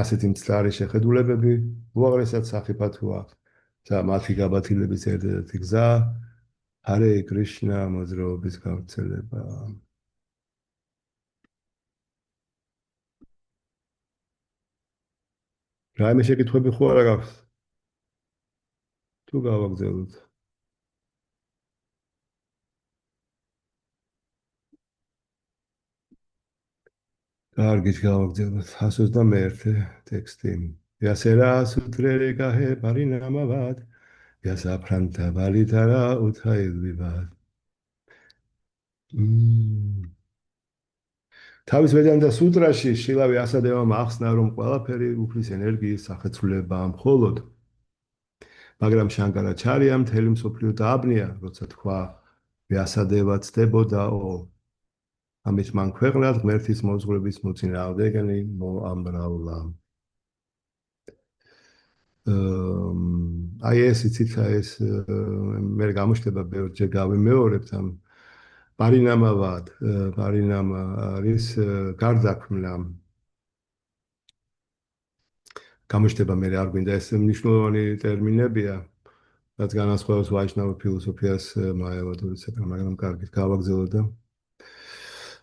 ასეთი მცდარი შეხედულებები უაღრესად სახიფათოა და მათი გაბათილების ერთადერთი გზა ჰარე კრიშნა მოძრაობის გავრცელება. რაიმე შეკითხვები ხო არა გაქვს? თუ გავაგზავნოთ. კარგით, გავაგზავნოთ 121 ტექსტი. Yasera sutrere gahe parinamavad, yasa pranta valitara uthailvivad. თავის ვედანტა სუტრაში შილავი ასადევამ ახსნა, რომ ყველაფერი უფლის ენერგიის სახეცვლებაა მხოლოდ. მაგრამ შანკარაჩარიამ მთელი მსოფლიო დააბნია, როცა თქვა, ვიასადევა ცდებოდაო. ამით მან ქვეყნად ღმერთის მოძღვრების მოწინააღმდეგენი მოამრავლა. აი ეს იცით, ეს მე გამოჩნდება ბევრჯერ გავიმეორებთ ამ პარინამა არის გარდაქმნა. გამოჩნდება მე არ გვინდა ეს მნიშვნელოვანი ტერმინებია, რაც განასხვავებს ვაიშნავ ფილოსოფიას მაიავადურისგან, მაგრამ კარგით გავაგზავნოთ და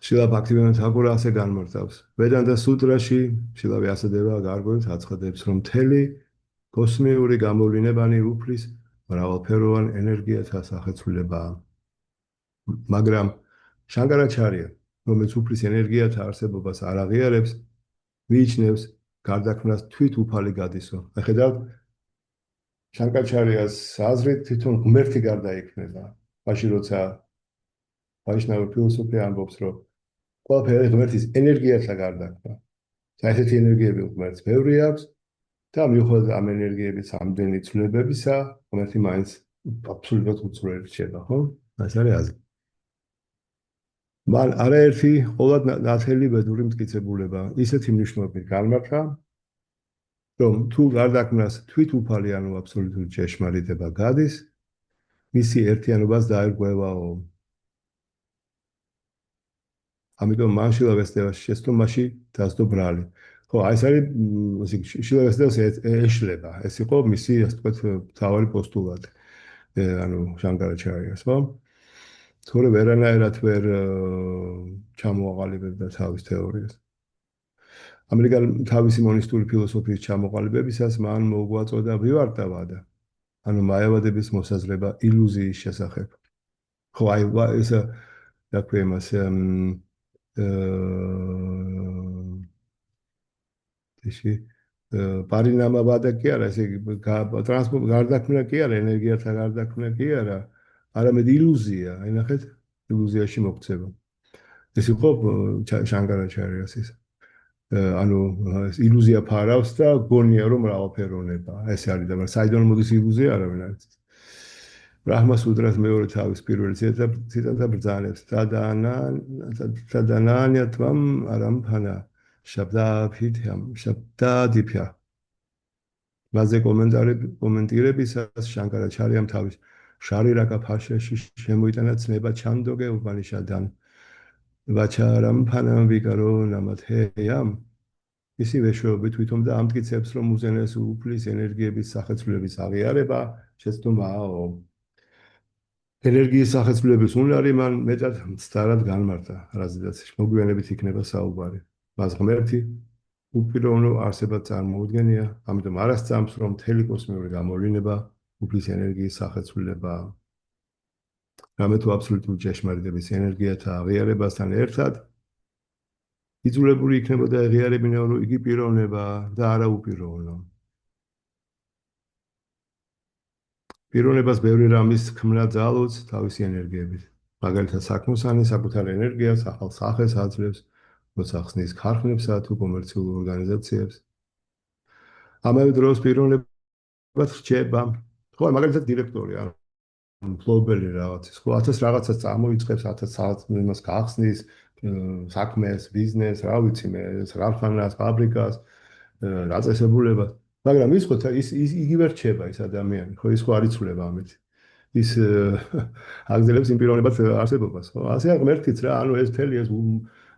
შილა ბაქტივინოდა თაკურა ასე განმარტავს. ვედანტა სუტრაში შილავი ასადევა გარკვევით აცხადებს, რომ მთელი კოსმიური გამოვლინებანი უფლის მრავალფეროვან ენერგიათა სახეცვლებაა. მაგრამ შანკარაჩარია, რომელიც უფლის ენერგიათა არსებობას არ აღიარებს, მიიჩნევს გარდაქმნას თვით უფალი გადისო. ხედავთ, შანკარაჩარიას აზრით თვითონ ღმერთი გარდაიქმნება. მაშინ როცა ვაიშნავი ფილოსოფია ამბობს, რომ ყველაფერი ღმერთის ენერგიათა გარდაქმნა. ესეთი ენერგიები ღმერთს ბევრი აქვს და მიუხედავად ამ ენერგიების ამდენი ცვლილებებისა, ღმერთი მაინც აბსოლუტურად უცვლელი რჩება, ხო? ეს არის აზრი. მან არაერთი ყოვლად ნათელი ბედური მტკიცებულება ისეთი მნიშვნელობით განმარტა, რომ თუ გარდაქმნას თვით უფალი ანუ აბსოლუტური ჭეშმარიტება გადის, მისი ერთიანობას დაერღვევაო. ამიტომ მან შილავესტევას შეცდომაში დასდო ბრალი. ხო, აი ეს არის შილავესტევას ეშლება. ეს იყო მისი, ასე ვთქვათ, მთავარი პოსტულატი. ანუ შანკარაჩარიას, ხო? თორე ვერანაირად ვერ ჩამოაყალიბებდა თავის თეორიას. ამერიკელ თავისი მონისტური ფილოსოფიის ჩამოყალიბებისას მან მოუგვაწოდა ვივარტავადა, ანუ მაიავადების მოსაზრება ილუზიის შესახებ. ხო, აი ეს რა ქვია იმას ისე პარინამავადა კი არა, ესე ტრანსპორტ გარდაქმნა კი არა, ენერგიათა გარდაქმნა კი არა, არამედ ილუზია, აი ნახეთ, ილუზიაში მოქცევა. ეს იყო შანკარაჩარიას ის. ანუ ილუზია ფარავს და გონია რომ მრავალფეროვნება. ესე არის და მაგრამ საიდან მოდის ილუზია არავინ არ იცის. ბრაჰმა სუტრას მეორე თავის პირველი ციტატა ბრძანებს. თადანანია თვამ არამფანა შაბდადიფია. მასზე კომენტირებისას შანკარაჩარიამ თავის შარირაკა ფაშაში შემოიტანა ცნება ჩანდოგე უპანიშადან. ვაჩარამფანამ ვიკარო ნამათეამ. ისი ვეშოები თვითონ და ამტკიცებს, რომ უზენაეს უფლის ენერგიების სახეცვლების აღიარება შეცდომააო. ენერგიის სახეცვლების უნარი მან მეტად მცდარად განმარტა, რაზედაც მოგვიანებით იქნება საუბარი. მას ღმერთი უპიროვნო არსებად წარმოუდგენია, ამიტომ არ ასწამს, რომ მთელი კოსმიური გამოვლინება უფლის ენერგიის სახეცვლილებაა. რამე თუ აბსოლუტური ჭეშმარიტების ენერგიათა აღიარებასთან ერთად იძულებული იქნებოდა აღიარებინა, რომ იგი პიროვნებაა და არა უპიროვნო. პიროვნებას ბევრი რამის ქმნა ძალუძს თავისი ენერგიებით. მაგალითად, საქმოსანი საკუთარ ენერგიას ახალ სახეს აძლევს, როცა ხსნის ქარხნებსა თუ კომერციულ ორგანიზაციებს. ამავე დროს პიროვნებას რჩება, ხო, მაგალითად დირექტორი ან მფლობელი რაღაცის, ხო, 1000 რაღაცას წარმოიწყებს, 1000 საათს იმას გახსნის, საქმეს, ბიზნესს, რა ვიცი მე, ქარხანას, ფაბრიკას, რაწესებულებას. მაგრამ ის ხო ის იგივე რჩება ის ადამიანი, ხო ის ხო არ იცვლება ამით. ის აგზელებს იმ პიროვნებას არსებობას, ხო? ასე არ ღმერთიც რა, ანუ ეს მთელი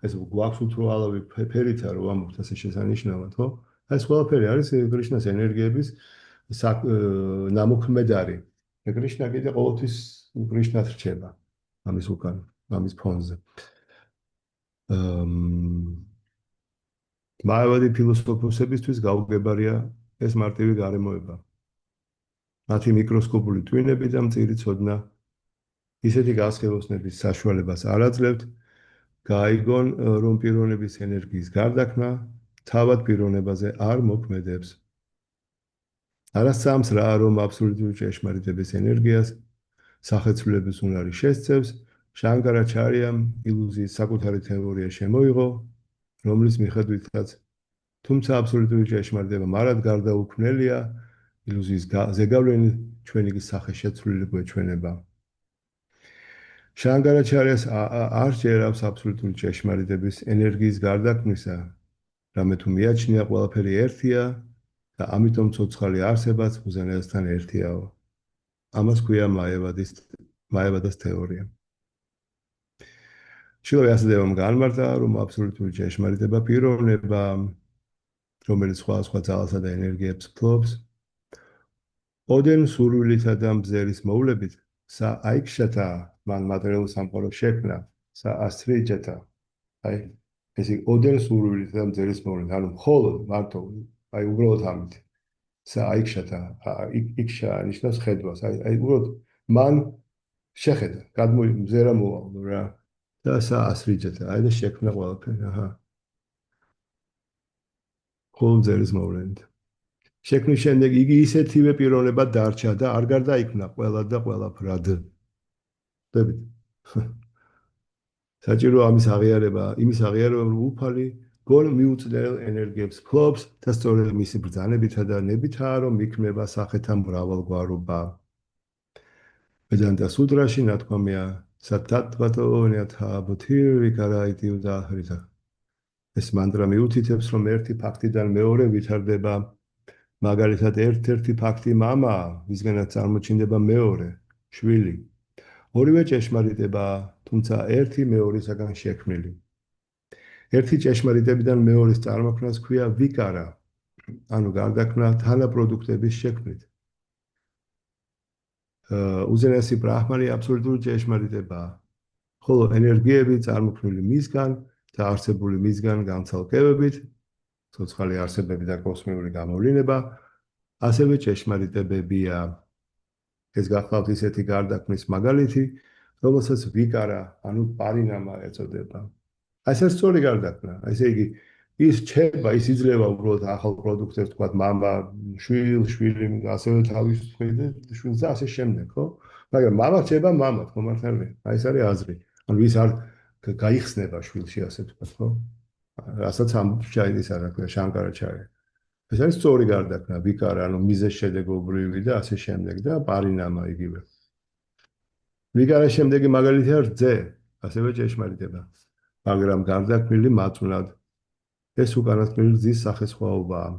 ეს გვაქვს უთროალავი ფერითა რო ამბობთ ასე შესანიშნავად, ხო? ეს ყველაფერი არის კრიშნას ენერგიების ნამოქმედარი. და კრიშნა კიდე ყოველთვის კრიშნას რჩება ამის უკან, ამის ფონზე. მაევადი ფილოსოფოსებისთვის გაუგებარია ეს მარტივი გარემოება. მათი მიკროსკოპული ტვინები და მწირი ცოდნა ისეთი გასხელოსნების საშუალებას არ აძლევთ, გაიგონ, რომ პიროვნების ენერგიის გარდაქმნა თავად პიროვნებაზე არ მოქმედებს. არასწამს რა, რომ აბსოლუტური ჭეშმარიტების ენერგიას სახეცვლილების უნარი შესწევს, შანკარაჩარიამ ილუზიის საკუთარი თეორია შემოიღო, რომლის მიხედვითაც თუმცა აბსოლუტური ჭეშმარიტება მარად გარდაუქმნელია, ილუზიის ზეგავლენი ჩვენი სახეშეცვლილი გვეჩვენება. შანკარაჩარიას არ ჯერავს აბსოლუტური ჭეშმარიტების ენერგიის გარდაქმნისა, რამე თუ მიაჩნია ყველაფერი ერთია და ამიტომ ცოცხალი არსებაც უზენაესთან ერთიაო. ამას ქვია მაევადას თეორია. შილოვი ასდევამ განმარტა, რომ აბსოლუტური ჭეშმარიტება პიროვნება, რომელიც სხვა ძალასა და ენერგიებს ფლობს, ოდენ სურვილითა და მზერის მოვლებით სა აიქშათა მან მატერიალურ სამყაროს შექმნა, სა ასტრიჯათა. აი, ეს ოდენ სურვილითა და მზერის მოვლებით, ანუ მხოლოდ მარტო, აი უბრალოდ ამით. სა აიქშათა, იქშა ნიშნავს ხედვას, აი უბრალოდ მან შეხედა, მზერა მოვალო რა. და სა ასტრიჯათა, აი და შექმნა ყველაფერი, აჰა. მხოლოდ მზერის მოვლებით. შექმნის შემდეგ იგი ისეთივე პიროვნება დარჩა და არ გარდაიქმნა ყველა და ყველაფრად. ხდებით? საჭირო ამის აღიარება, რომ უფალი გონ მიუწნელ ენერგიებს ფლობს და სწორედ მისი ბრძანებითა და ნებითაა, რომ იქმნება სახეთა მრავალგვარობა. ვედანტა სუტრაში ნათქვამია სატატვატო ნიათა ბუთირიკარაიტი უდაჰრიტა. ეს მანტრა მიუთითებს, რომ ერთი ფაქტიდან მეორე ვითარდება. მაგალითად, ერთ-ერთი ფაქტი მამაა, ვისგანაც წარმოჩინდება მეორე, შვილი. ორივე ჭეშმარიტებაა, თუმცა ერთი მეორისაგან შექმნილი. ერთი ჭეშმარიტებიდან მეორის წარმოქმნას ქვია ვიკარა, ანუ გარდაქმნა თანაპროდუქტების შექმნით. უზენაესი ბრაჰმანი აბსოლუტური ჭეშმარიტებაა, ხოლო ენერგიები წარმოქმნილი მისგან და არსებული მისგან განცალკევებით, ცოცხალი არსებები და კოსმიური გამოვლინება, ასევე ჭეშმარიტებებია. ეს გახლავთ ისეთი გარდაქმნის მაგალითი, რომელსაც ვიკარა, ანუ პარინამა ეწოდება. ეს არის სწორი გარდაქმნა. ესე იგი, ის რჩება, ის იძლევა უბრალოდ ახალ პროდუქტებს, თქვა მამა, შვილი, ასევე თავის შვილს და ასე შემდეგ, ხო? მაგრამ მამა რჩება მამად, ხო მართალია? აი ეს არის აზრი. ანუ ის არ გაიხსნება შვილში, ასე თქვა, ხო? რასაც ამბობს ჩაიდის არაკვირა შანკარაჩარია. ეს არის სწორი გარდაქმნა, ვიკარა, ანუ მიზეზშედეგობრივი და ასე შემდეგ და პარინამა იგივე. ვიკარის შემდეგი მაგალითია რძე, ასევე ჭეშმარიტება. მაგრამ გარდაქმნილი მაწვნად. ეს უკანასკნელი რძის სახესხვაობაა,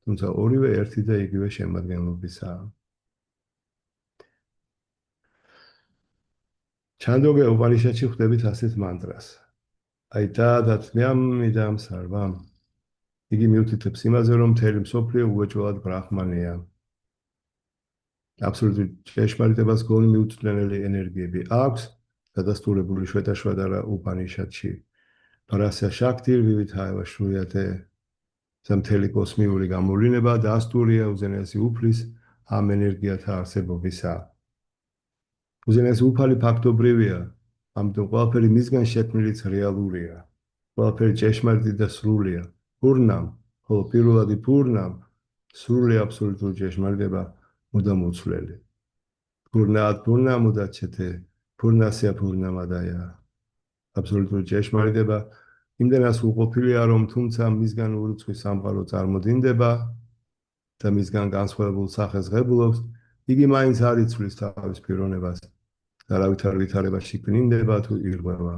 თუმცა ორივე ერთი და იგივე შემადგენლობისაა. ჩანდოგე უპანიშადში ხვდებით ასეთ მანტრას. აიტადათმიამ მიდამ სარვამ. იგი მიუთითებს იმაზე, რომ მთელი მსოფლიო უეჭველად ბრაჰმანია. აბსოლუტური ჭეშმარიტებას გონი მიუწვდენელი ენერგიები აქვს, დადასტურებული შვეტაშვადარა უპანიშადში. Parasya Shakti Vividhaya Shruyate მთელი კოსმიური გამოვლინება დასტურია უზენაესი უფლის ამ ენერგიათა არსებობისა. უზენაესი უფალი ფაქტობრივია, ამიტომ ყველაფერი მისგან შექმნილიც რეალურია. ყველაფერი ჭეშმარიტი და სრულია. პურნამ, ხოლო პირველადი პურნამ სრული აბსოლუტური ჭეშმარიტება მუდამ უცვლელი. პურნად პურნამ უდაჩეთე, პურნასია პურნამადაია. აბსოლუტური ჭეშმარიტება იმდენად უყოფილია, რომ თუმცა მისგან ურიცხვი სამყარო წარმოდინდება და მისგან განსხვავებულ სახეს ღებულობს, იგი მაინც არ იცვლის თავის პიროვნებას და არავითარ ვითარებაში ქმნინდება თუ ირღვევა.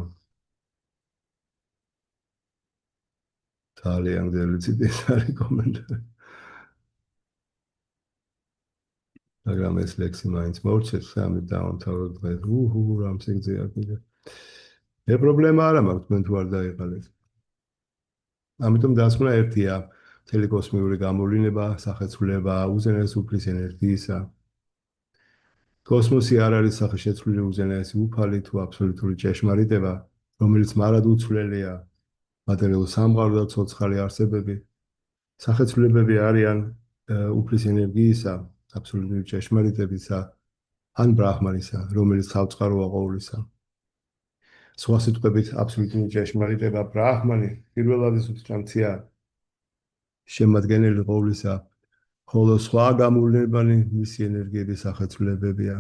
ძალიან ძლიერი ციტის არის კომენტარი. მაგრამ ეს ლექსი მაინც მოვჩეს, ამით დავამთავროთ დღეს. რამ სიგრძეა კიდე. მე პრობლემა არ მაქვს, თქვენ თუ არ დაიყალეთ. ამიტომ დასკვნა ერთია, მთელი კოსმიური გამოვლინება, სახეცვლილება, უზენაეს უფლის ენერგიისა. კოსმოსი არ არის სახეშეცვლილი უზენაესი უფალი თუ აბსოლუტური ჭეშმარიტება, რომელიც მარად უცვლელია, მატერიალურ სამყარო და ცოცხალი არსებები. სახეცვლილებები არიან უფლის ენერგიისა, აბსოლუტური ჭეშმარიტებისა, ან ბრაჰმანისა, რომელიც თავწყაროა ყოვლისა. სხვა სიტყვებით, აბსოლუტური ჭეშმარიტება, ბრაჰმანი, პირველადი სუბსტანცია, შემადგენელი ყოვლისა, ხოლო სხვა გამოვლებანი მისი ენერგიების სახეცვლილებებია.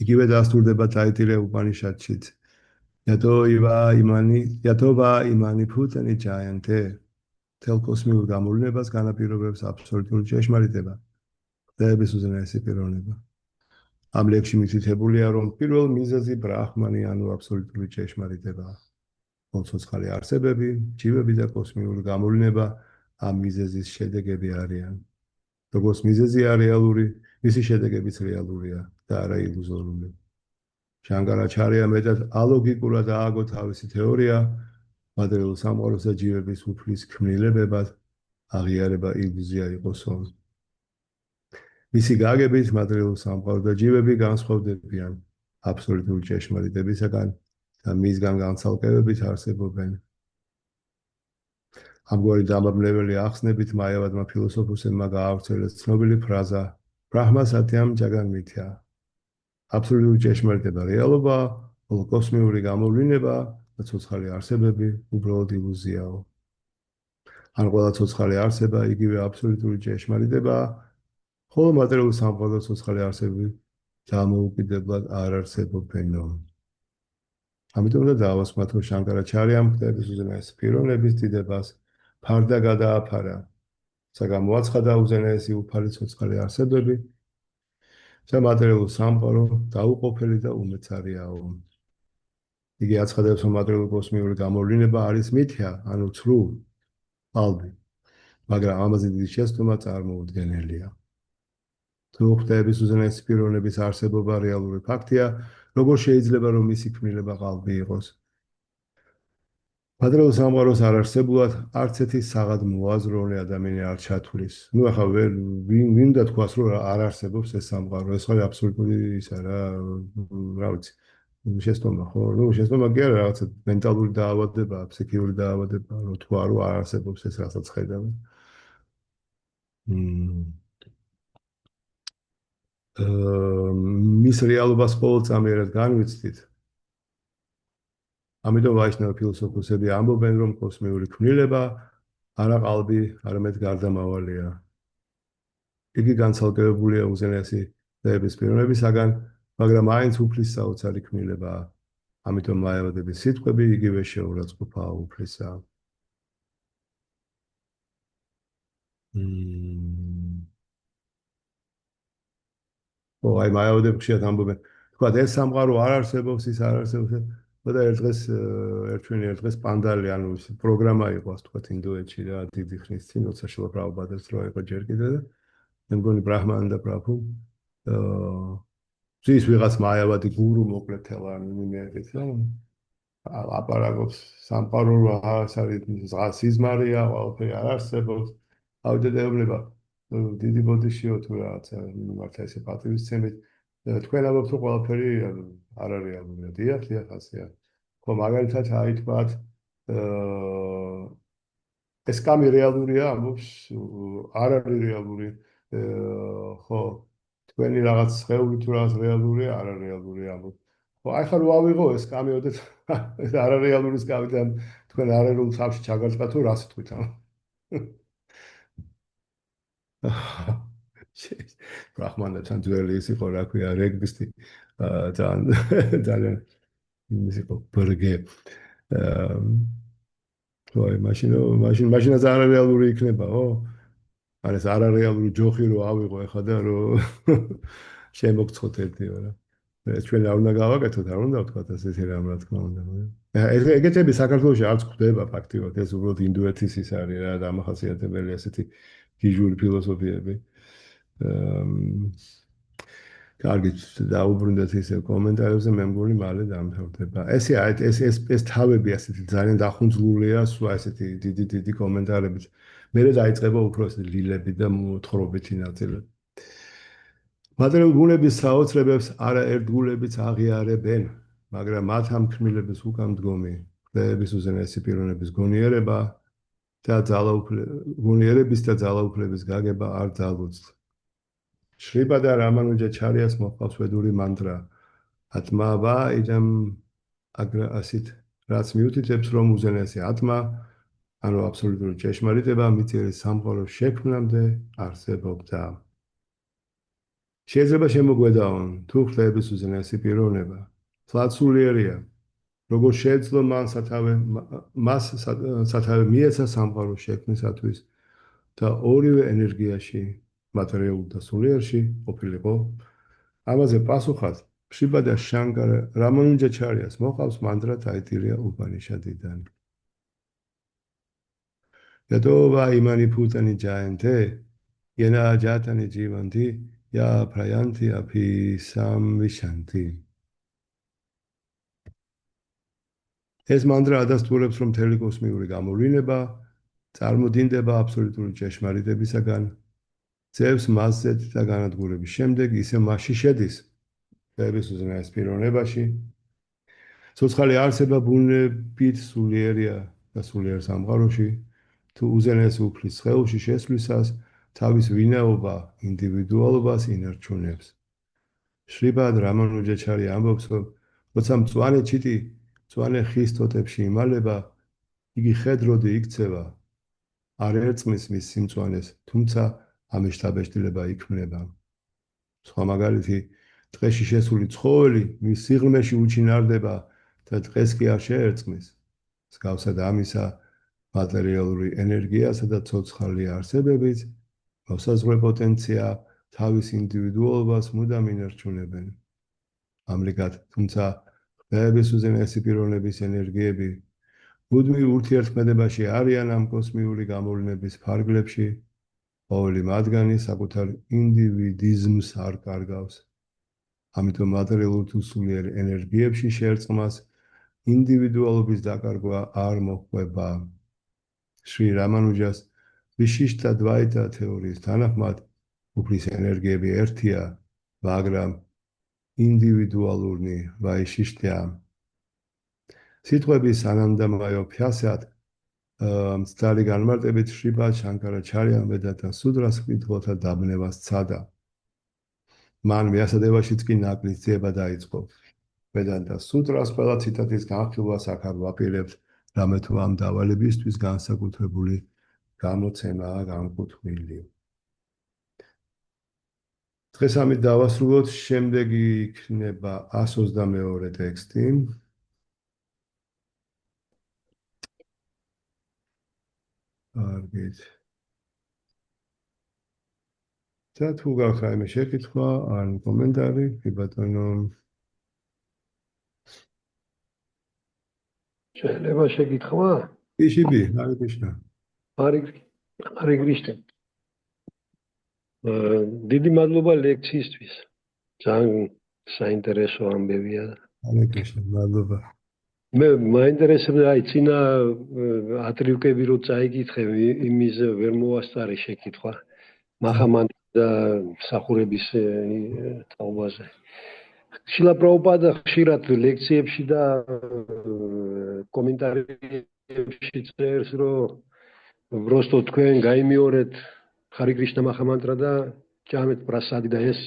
იგივე დასტურდება თაიტირე უპანიშადშიც. Yatova imani phutani jayante. თელ კოსმიურ გამოვლენებას განაპირობებს აბსოლუტური ჭეშმარიტება. ხდების უზენაესი პიროვნება. ამ ლექსში მითითებულია, რომ პირველ მიზეზი ბრაჰმანი, ანუ აბსოლუტური ჭეშმარიტებაა. ცოცხალი არსებები, ჯივები და კოსმიური გამოვლენება ამ მიზეზის შედეგები არიან. როგორც მიზეზია რეალური, მისი შედეგებიც რეალურია და არა ილუზორული. შანკარაჩარია მეტად ალოგიკურად ააგო თავისი თეორია, მატერიალურ სამყაროს და ჯივების უფლის ქმნილებებად აღიარება ილუზია იყოსო. მისი გაგებით მატერიალურ სამყარო და ჯივები განსხვავდებიან აბსოლუტური ჭეშმარიტებისაგან და მისგან განცალკევებით არსებობენ. ამგვარი დამაბნეველი ახსნებით მაიავადმა ფილოსოფოსებმა გაავრცელეს ცნობილი ფრაზა ბრაჰმა სათიამ ჯაგან მითია. აბსოლუტური ჭეშმარიტება რეალობაა, ხოლო კოსმიური გამოვლენება და ცოცხალი არსებები უბრალოდ ილუზიაო. ან ყველა ცოცხალი არსება იგივე აბსოლუტური ჭეშმარიტებაა, ხოლო მატერიალურ სამყარო და ცოცხალი არსებები დამოუკიდებლად არ არსებობენო. ამიტომ უნდა დავასკვნათ, რომ შანკარაჩარიამ ხდების უზენაესი პიროვნების დიდებას ფარდა გადააფარა, საგან მოაცხადა უზენაესი უფალი ცოცხალი არსებები და მატერიალურ სამყარო დაუყოფელი და უმეცარიაო. იგი აცხადებს, რომ მატერიალურ კოსმიური გამოვლენება არის მითია, ანუ ცრუ, ალბი, მაგრამ ამაზე დიდი შეცდომა წარმოუდგენელია. თუ ხდების უზენაესი პიროვნების არსებობა რეალური ფაქტია, როგორ შეიძლება რომ მისი ქმნილება ყალბი იყოს? მატერიალურ სამყაროს არ არსებულად არც ერთი საღად მოაზროვნე ადამიანი არ ჩათვლის. ნუ ახლა ვინ უნდა თქვას, რომ არ არსებობს ეს სამყარო, ეს ხარ აბსოლუტური ისა რა ვიცი. შეცდომა ხო? ნუ შეცდომა კი არა, რაღაცა მენტალური დაავადება, ფსიქიური დაავადება, რომ თუ არ არსებობს ეს რასაც ხედავ. მის რეალობას ყოველწამიერად განვიცდით. ამიტომ ვაიშნევ ფილოსოფოსები ამბობენ, რომ კოსმიური ქმნილება არა ყალბი, არამედ გარდამავალია. იგი განცალკევებულია უზენაესი დღეების პიროვნებისაგან, მაგრამ მაინც უფლის საოცარი ქმნილებაა. ამიტომ მაიავადების სიტყვები იგივე შეურაცხყოფაა უფლისა. აი მაიავადებს ხშირად ამბობენ, თქვა ეს სამყარო არ არსებობს, ის არ არსებობს. და ერთ დღეს პანდალი, ანუ პროგრამა იყო, ასე თქვა, ინდოეთში რა, დიდი ხნის წინ, როცა შილა პრაბჰუპადას რო იყო ჯერ კიდე და მე მგონი ბრაჰმანი და პრაბჰუ ის ვიღაც მაიავადი გურუ მოკლედ თელანი იმეერით რა აპარაგობს სამყარო რა არის სიზმარია, ყველაფერი არ არსებობს. ავდედებნება დიდი ბოდიშიო თუ რაღაცა მართლა ესე პატივისცემით თქვენ ალბათ რომ ყველაფერი არ არის რეალურია. დიახ, ასეა. ხო, მაგალითად, აი თქვათ, ეს კამი რეალურია, ამბობს, არ არის რეალური. ხო, თქვენი რაღაც სხეული თუ რაღაც რეალურია, არ არის რეალური, ამბობს. ხო, აი ხარ ვავიღო ეს კამი, ოდეთ ეს არ არის რეალური კამი და თქვენ არერულ თავში ჩაგარწყა თუ რა სიტყვით ამ. ბრაჰმანებთან ძველი ის იყო, რა ქვია, რეგბისტი. ძალიან ის იყო ბერგე. ვაი, მაშინაც არარეალური იქნებაო? ან ეს არარეალური ჯოხი რო ავიღო ეხლა და რო შემოგცხოთ ერთიო რა. ჩვენ არ უნდა გავაკეთოთ, არ უნდა ვთქვათ ასეთი რამ, რა თქმა უნდა. ეგეთები საქართველოში არც გვხვდება ფაქტიურად, ეს უბრალოდ ინდოეთის ის არის რა, დამახასიათებელი ასეთი გიჟური ფილოსოფიები. კარგით, დაუბრუნდეთ ისე კომენტარებზე, მე მგონი მალე დამთავრდება. ეს თავები ასეთი ძალიან დახუნძლულია, სულ ასეთი დიდი კომენტარებით. მერე დაიწყება უფრო ასეთი ლილები და მოთხრობითი ნაწილები. მატერიალური გუნების საოცრებებს არაერთგულებიც აღიარებენ, მაგრამ მათ ამ ქმნილების უკან მდგომი კლდეების უზენაესი პიროვნების გონიერება და გონიერების და ძალაუფლების გაგება არ ძალუძს. შრიბადა რამანუჯაჩარიას მოყავს ვედური მანტრა ატმავა idam აგრასით რაც მიუთითებს რომ უზენაესი ატმა ანუ აბსოლუტური ჭეშმარიტება მიწიერი სამყაროს შექმნამდე არსებობდა. შეიძლება შემოგვედაონ თუ ხლების უზენაესი პიროვნება ფლაცულიერია როგორ შეეძლო მას სათავე მიეცა სამყაროს შექმნისათვის და ორივე ენერგიაში მატერიალურ და სულიერში ყოფილიყო. ამაზე პასუხად შრიბადა შანკარა რამანუჯაჩარიას მოყავს მანდრა ტაიტირია უპანიშადიდან. Yadova imani putani jayante, yena jatani jivanti, ya prayanti api samvishanti. ეს მანდრა ადასტურებს, რომ მთელი კოსმიური გამოვლინება წარმოდინდება აბსოლუტური ჭეშმარიტებისაგან, ძევს მასზედ და განადგურების შემდეგ ისე მასში შედის, ხლების უზენაეს პიროვნებაში. ცოცხალი არსება ბუნებით სულიერია და სულიერ სამყაროში, თუ უზენაეს უფლის სხეულში შესვლისას თავის ვინაობა ინდივიდუალობას ინარჩუნებს. შრიბად რამანუჯაჩარი ამბობს, რომ როცა მწვანე ჩიტი მწვანე ხის თოთებში იმალება, იგი ხედროდი იქცევა, არ ერწყმის მის სიმწვანეს, თუმცა ამის შთაბეჭდილება იქმნება. სხვა მაგალითი, ტყეში შესული ცხოველი მის სიღრმეში უჩინარდება და ტყეს კი არ შეერწყმის. მსგავსად ამისა, მატერიალური ენერგიასა და ცოცხალი არსებებით მოსაზღვრე პოტენცია თავის ინდივიდუალობას მუდამ ინარჩუნებენ. ამრიგად, თუმცა ხლების უზენაესი პიროვნების ენერგიები მუდმივ ურთიერთქმედებაში არიან ამ კოსმიური გამოვლენების ფარგლებში, ყოველი მათგანი საკუთარ ინდივიდიზმს არ კარგავს. ამიტომ მატერიალურ თუ სულიერ ენერგიებში შერწყმას ინდივიდუალობის დაკარგვა არ მოჰყვება. შრი რამანუჯას ვიშიშტა დვაიტა თეორიის თანახმად უფლის ენერგიები ერთია, მაგრამ ინდივიდუალური ვაიშიშტია. სიტყვების ანანდამაიო ფიასად მცდარი განმარტებით შრიბა შანკარაჩარიამ ვედანტა სუდრას კითხულთა დაბნევას სცადა. მან მიასადებაშიც კი ნაკლის ძიება დაიწყო. ვედანტა სუდრას ყველა ციტატის განხილვას აქ არ ვაპირებთ, რამე თუ ამ დავალებისთვის განსაკუთრებული გამოცემაა განკუთვნილი. დღეს ამით დავასრულოთ, შემდეგი იქნება 122 ტექსტი. კარგით. და თუ გაქვთ რაიმე შეკითხვა, ან კომენტარი, კი ბატონო. შეიძლება შეკითხვა? ისიბი, ჰარი კრიშნა. ჰარი კრიშნა. დიდი მადლობა ლექციისთვის. ძალიან საინტერესო ამბებია. ჰარი კრიშნა, მადლობა. მე მაინტერესებდა აი წინა ატრიუკები რო წაიკითხე, იმის ვერ მოვასწარი შეკითხვა. მახამან და სახურების თაობაზე. შილა პრაბჰუპადა ხშირად ლექციებში და კომენტარებში წერს, რომ უბრალოდ თქვენ გაიმეორეთ ჰარი კრიშნა მახამანტრა და ჭამეთ პრასადი და ეს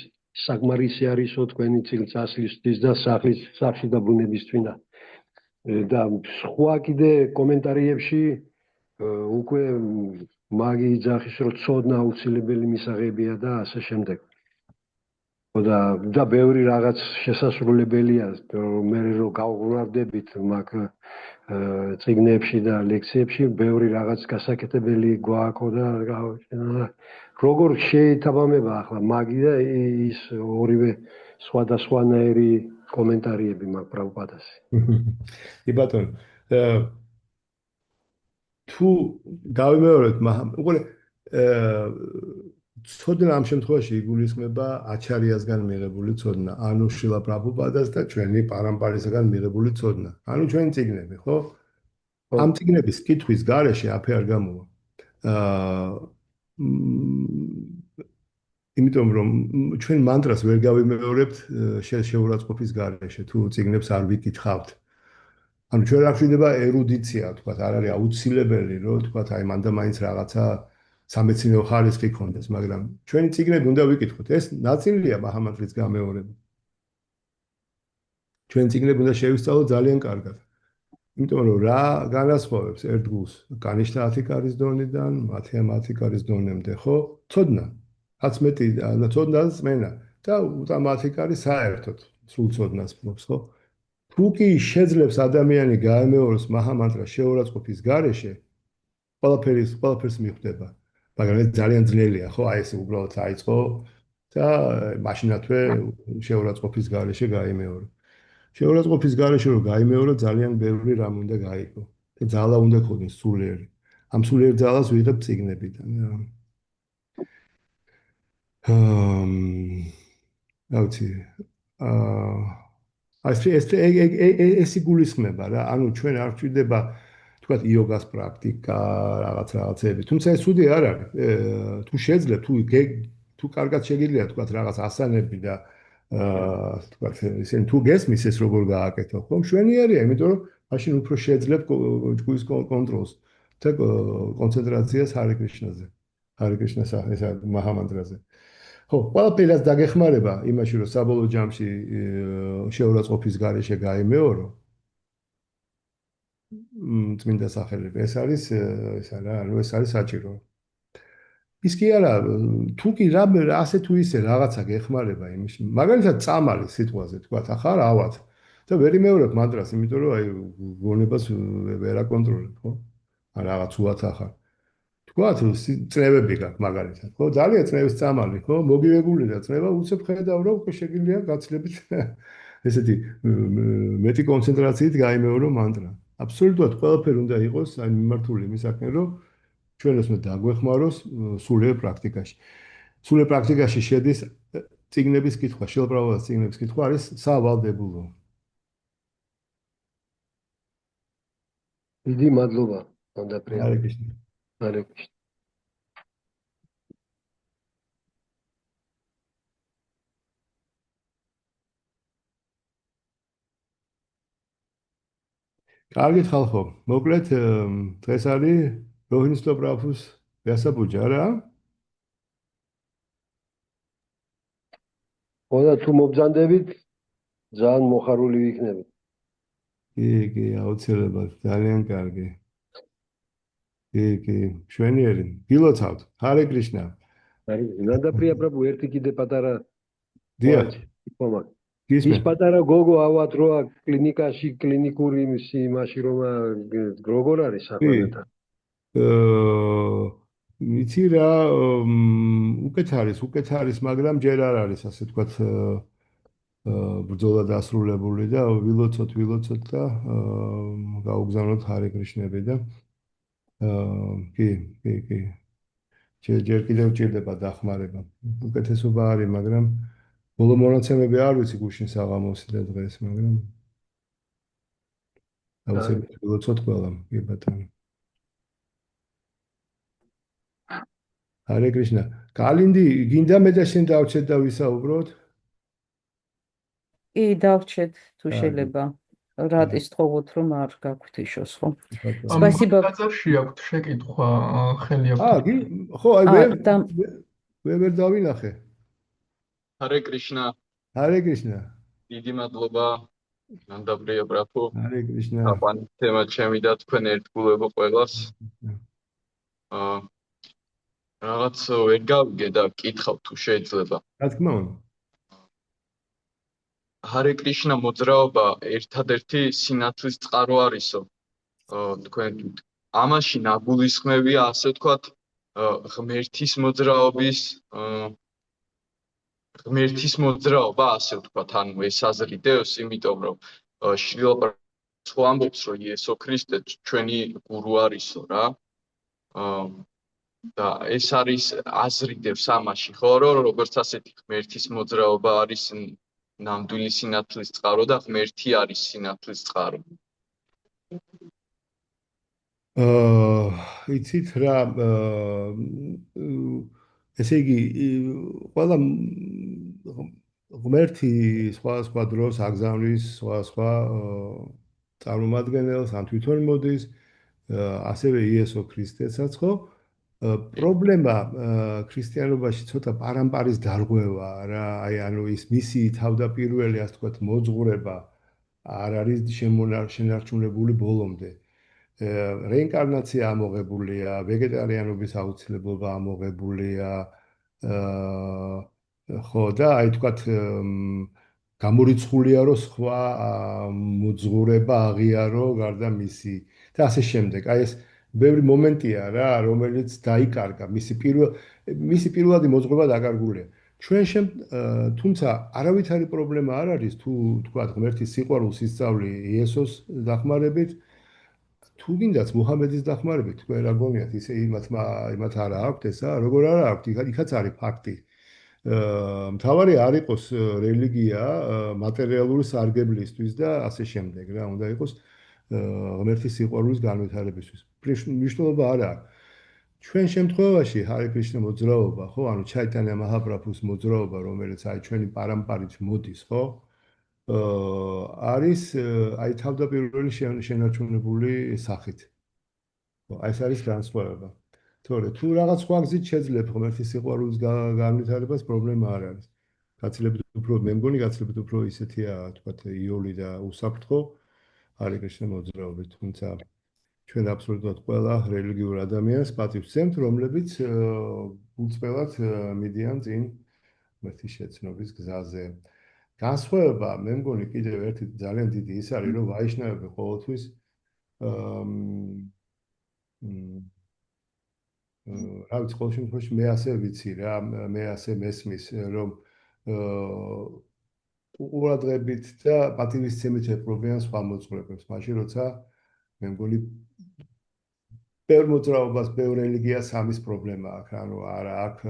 საკმარისი არისო თქვენი წასვლისთვის და სახლში დაბრუნების წინა. და სხვა კიდე კომენტარიებში უკვე მაგი იძახის რომ ცოდნა აუცილებელი მისაღებია და ასე შემდეგ. და ბევრი რაღაც შესასრულებელია მე რო გავღრმავდებით მაგ წიგნებში და ლექციებში ბევრი რაღაც გასაკეთებელი გვაქვს და როგორ შეითაბამება ახლა მაგი და ის ორივე სხვადასხვანაირი კომენტარიები მაგ პრაბჰუპადას. კი ბატონო, თუ გავიმეორებთ უკვე ცოდნა ამ შემთხვევაში იგულისხმება აჩარიასგან მიღებული ცოდნა, ანუ შრილა პრაბჰუპადას და ჩვენი პარამპარისგან მიღებული ცოდნა. ანუ ჩვენი წიგნები, ხო? ამ წიგნების კითხვის გარეშე აფე არ გამოვა. იმიტომ რომ ჩვენ მანტრას ვერ გავიმეორებთ შეურაცხყოფის გარეშე, თუ წიგნებს არ ვიკითხავთ. ანუ ჩვენ რა გვჭირდება ერუდიცია, თქვათ, არ არის აუცილებელი, რომ თქვათ, აი მანდა მაინც რაღაცა სამეცნიერო ხარისხი ქონდეს, მაგრამ ჩვენი წიგნები უნდა ვიკითხოთ. ეს ნაწილია მაჰამანტრის გამეორება. ჩვენი წიგნები უნდა შევისწავლოთ ძალიან კარგად. იმიტომ რომ რა განასხვავებს ერთ გულს განიშთა 10 კარის დონიდან, 10 კარის დონემდე, ხო? ცოდნა. 11 და ცოდნას მენა და უთამათი კარი საერთოდ სულ ცოდნას ფლობს, ხო? თუ კი შეძლებს ადამიანი გაემეოროს მაჰამანტრას შეურაცხყოფის გარეშე, ყველაფერს მიხვდება. მაგრამ ეს ძალიან ძნელია, ხო? აი ეს უბრალოდ აიწყო და მაშინათვე შეურაცხყოფის გარეშე გაიმეორო. შეურაცხყოფის გარეშე რომ გაიმეორო, ძალიან ბევრი რამ უნდა გაიგო. და ძალა უნდა ქონდეს სულიერი. ამ სულიერ ძალას ვიღებ წიგნებიდან. აუცი. ეს იგულისხმება რა, ანუ ჩვენ არ გვჭირდება თქვათ იოგას პრაქტიკა, რაღაცები. თუმცა ეს ცუდი არ არის. თუ შეძლებ, თუ კარგად შეგიძლია თქვათ რაღაც ასანები და თქვათ ისინი თუ გესმის ეს როგორ გააკეთო, ხომ? მშვენიერია, იმიტომ რომ მაშინ უფრო შეძლებ ჯგუფის კონტროლს და კონცენტრაციას ჰარი კრიშნაზე. ჰარი კრიშნას ესა მაჰამანტრაზე. ხო, ყველაფერს დაგეხმარება იმაში, რომ საბოლოო ჯამში შეურაცხყოფის გარეშე გაიმეორო. წმინდა სახელები. ეს არის საჭირო. ის კი არა, თუ კი ასე თუ ისე რაღაცა გეხმარება იმის. მაგალითად, წამალი სიტყვაზე თქვა, ახლა ავად. და ვერ იმეორებ მანტრას, იმიტომ რომ აი გონებას ვერ აკონტროლებ, ხო? რაღაც უათახარ. თქვათ, წნევები გაქვს მაგალითად, ხო? ძალიან წნევის წამალი, ხო? მოგივებული და წნევა უცებ ხედავ, რომ შეგვიძლია გაცლებით ესეთი მეტი კონცენტრაციით გაიმეორო მანტრა. აბსოლუტურად ყველაფერი უნდა იყოს აი მიმართული იმისაკენ, რომ ჩვენ უსმენთ დაგვეხმაროს სულიერ პრაქტიკაში. სულიერ პრაქტიკაში შედის წიგნების კითხვა, შრილა პრაბჰუპადის წიგნების კითხვა არის სავალდებულო. დიდი მადლობა, მანდაპრია. ჰარე კრიშნა. ჰარე კრიშნა. კარგით ხალხო, მოკლედ დღეს არის როჰინსტო პრაბჰუს დასაბუჯა რა? ხო და თუ მობრძანდებით, ძალიან მოხარული ვიქნებით. კი, აუცილებლად, ძალიან კარგი. კი, მშვენიერი. გილოცავთ. ჰარე კრიშნა. მანდაპრია პრაბჰუ ერთი კიდე პატარა დიახ. ის პატარა გოგო ავად როა კლინიკაში კლინიკური იმაში რომ როგორ არის საქმეთა? იცი რა, უკეთ არის, მაგრამ ჯერ არ არის ასე თქვათ ბრძოლა დასრულებული და ვილოცოთ და გაუგზავნოთ ჰარე კრიშნები და კი. ჯერ კიდევ ჭირდება დახმარება. უკეთესობა არის, მაგრამ ბოლო მონაცემები არ ვიცი გუშინ საღამოსი და დღეს, მაგრამ აუცილებლად ვილოცოთ ყველამ, კი ბატონო. ჰარე კრიშნა. კალინდი, გინდა მე და შენ დავჩეთ და ვისაუბროთ? კი, დავჩეთ თუ შეიძლება. რატის თხოვოთ, რომ არ გაგვთიშოს, ხო? ბატონო. Спасибо. ტაძარში აქვთ შეკითხვა, ხელი აა, აქვთ. ხო, აი და- ვერ დავინახე. Hare Krishna, ჰარე კრიშნა. დიდი მადლობა, ნანდაბრია ბრაფო. ჰარე კრიშნა. Აბან თემა ჩემი და თქვენ ერთგულება ყველას. რაღაც ვერ გავიგე და კითხავ თუ შეიძლება. რა თქმა უნდა. Hare Krishna მოძრაობა ერთადერთი სინათლის წყარო არისო. თქვენ ამაში ნაგულისხმევია, ასე ვთქვათ, ღმერთის მოძრაობის ღმერთის მოძრაობა, ასე ვთქვათ, ანუ ეს აზრი დევს, იმიტომ რომ შრილა სხვა ამბობს, რომ იესო ქრისტე ჩვენი გურუ არისო რა. და ეს არის აზრი დევს ამაში, ხო, რომ როგორც ასეთი ღმერთის მოძრაობა არის ნამდვილი სინათლის წყარო და ღმერთი არის სინათლის წყარო. იცით რა, ესე იგი, ყველა ღმერთი სხვა დროს აგზავნის სხვა წარმომადგენელს, ან თვითონ მოდის, ასევე იესო ქრისტესაც, ხო? პრობლემა ქრისტიანობაში ცოტა პარამპარის დარღვევა რა, აი ანუ ის მისი თავდაპირველი, ასე ვთქვათ, მოძღვრება არ არის შენარჩუნებული ბოლომდე. რეინკარნაცია ამოღებულია, ვეგეტარიანობის აუცილებლობა ამოღებულია, ხო და აი თქვათ გამორიცხულია რომ სხვა მოძღვრება აღიარო გარდა მისი და ასე შემდეგ. აი ეს ბევრი მომენტია რა, რომელიც დაიკარგა, მისი პირველადი მოძღვრება დაკარგულია. ჩვენ თუმცა არავითარი პრობლემა არ არის თუ თქვათ ღმერთის სიყვარულს ისწავლი იესოს დახმარებით, თუ გინდათ მუჰამედის დახმარებით, თქვენ რა გონიათ, ისე იმათ არა აქვთ ესა, როგორ არა აქვთ, იქაც არის ფაქტი. მთავარი არ იყოს რელიგია მატერიალური სარგებლისთვის და ასე შემდეგ რა, უნდა იყოს ღმერთის სიყვარულის განვითარებისთვის. მნიშვნელობა არ აქვს. ჩვენ შემთხვევაში ჰარე კრიშნა მოძრაობა, ხო, ანუ ჩაიტანია მაჰაპრაბჰუს მოძრაობა, რომელიც აი ჩვენი პარამპარით მოდის, ხო? არის აი თავდაპირველი შენარჩუნებული სახით. აი ეს არის განსხვავება. თორე თუ რაღაც სხვა გზით შეძლებ ღმერთის სიყვარულის განვითარებას, პრობლემა არ არის. გაცილებით უფრო მე მგონი, გაცილებით უფრო ისეთია, თქვათ, იოლი და უსაფრთხო ჰარე კრიშნა მოძრაობით, თუმცა ჩვენ აბსოლუტურად ყველა რელიგიურ ადამიანს პატივს ვცემთ, რომლებიც უწყებად მიდიან წინ ღმერთის შეცნობის გზაზე. განსხვავება, მე მგონი კიდევ ერთი ძალიან დიდი ის არის, რომ ვაიშნავები ყოველთვის რა ვიცი, ყოველ შემთხვევაში მე ასე ვიცი რა, მე ასე მესმის, რომ უყურადღებით და პატივისცემით ეპყრობიან სხვა მოძღვრებებს, მაშინ როცა მე მგონი ბევრ მოძრაობას, ბევრ რელიგიას ამის პრობლემა აქვს, ანუ არა აქვს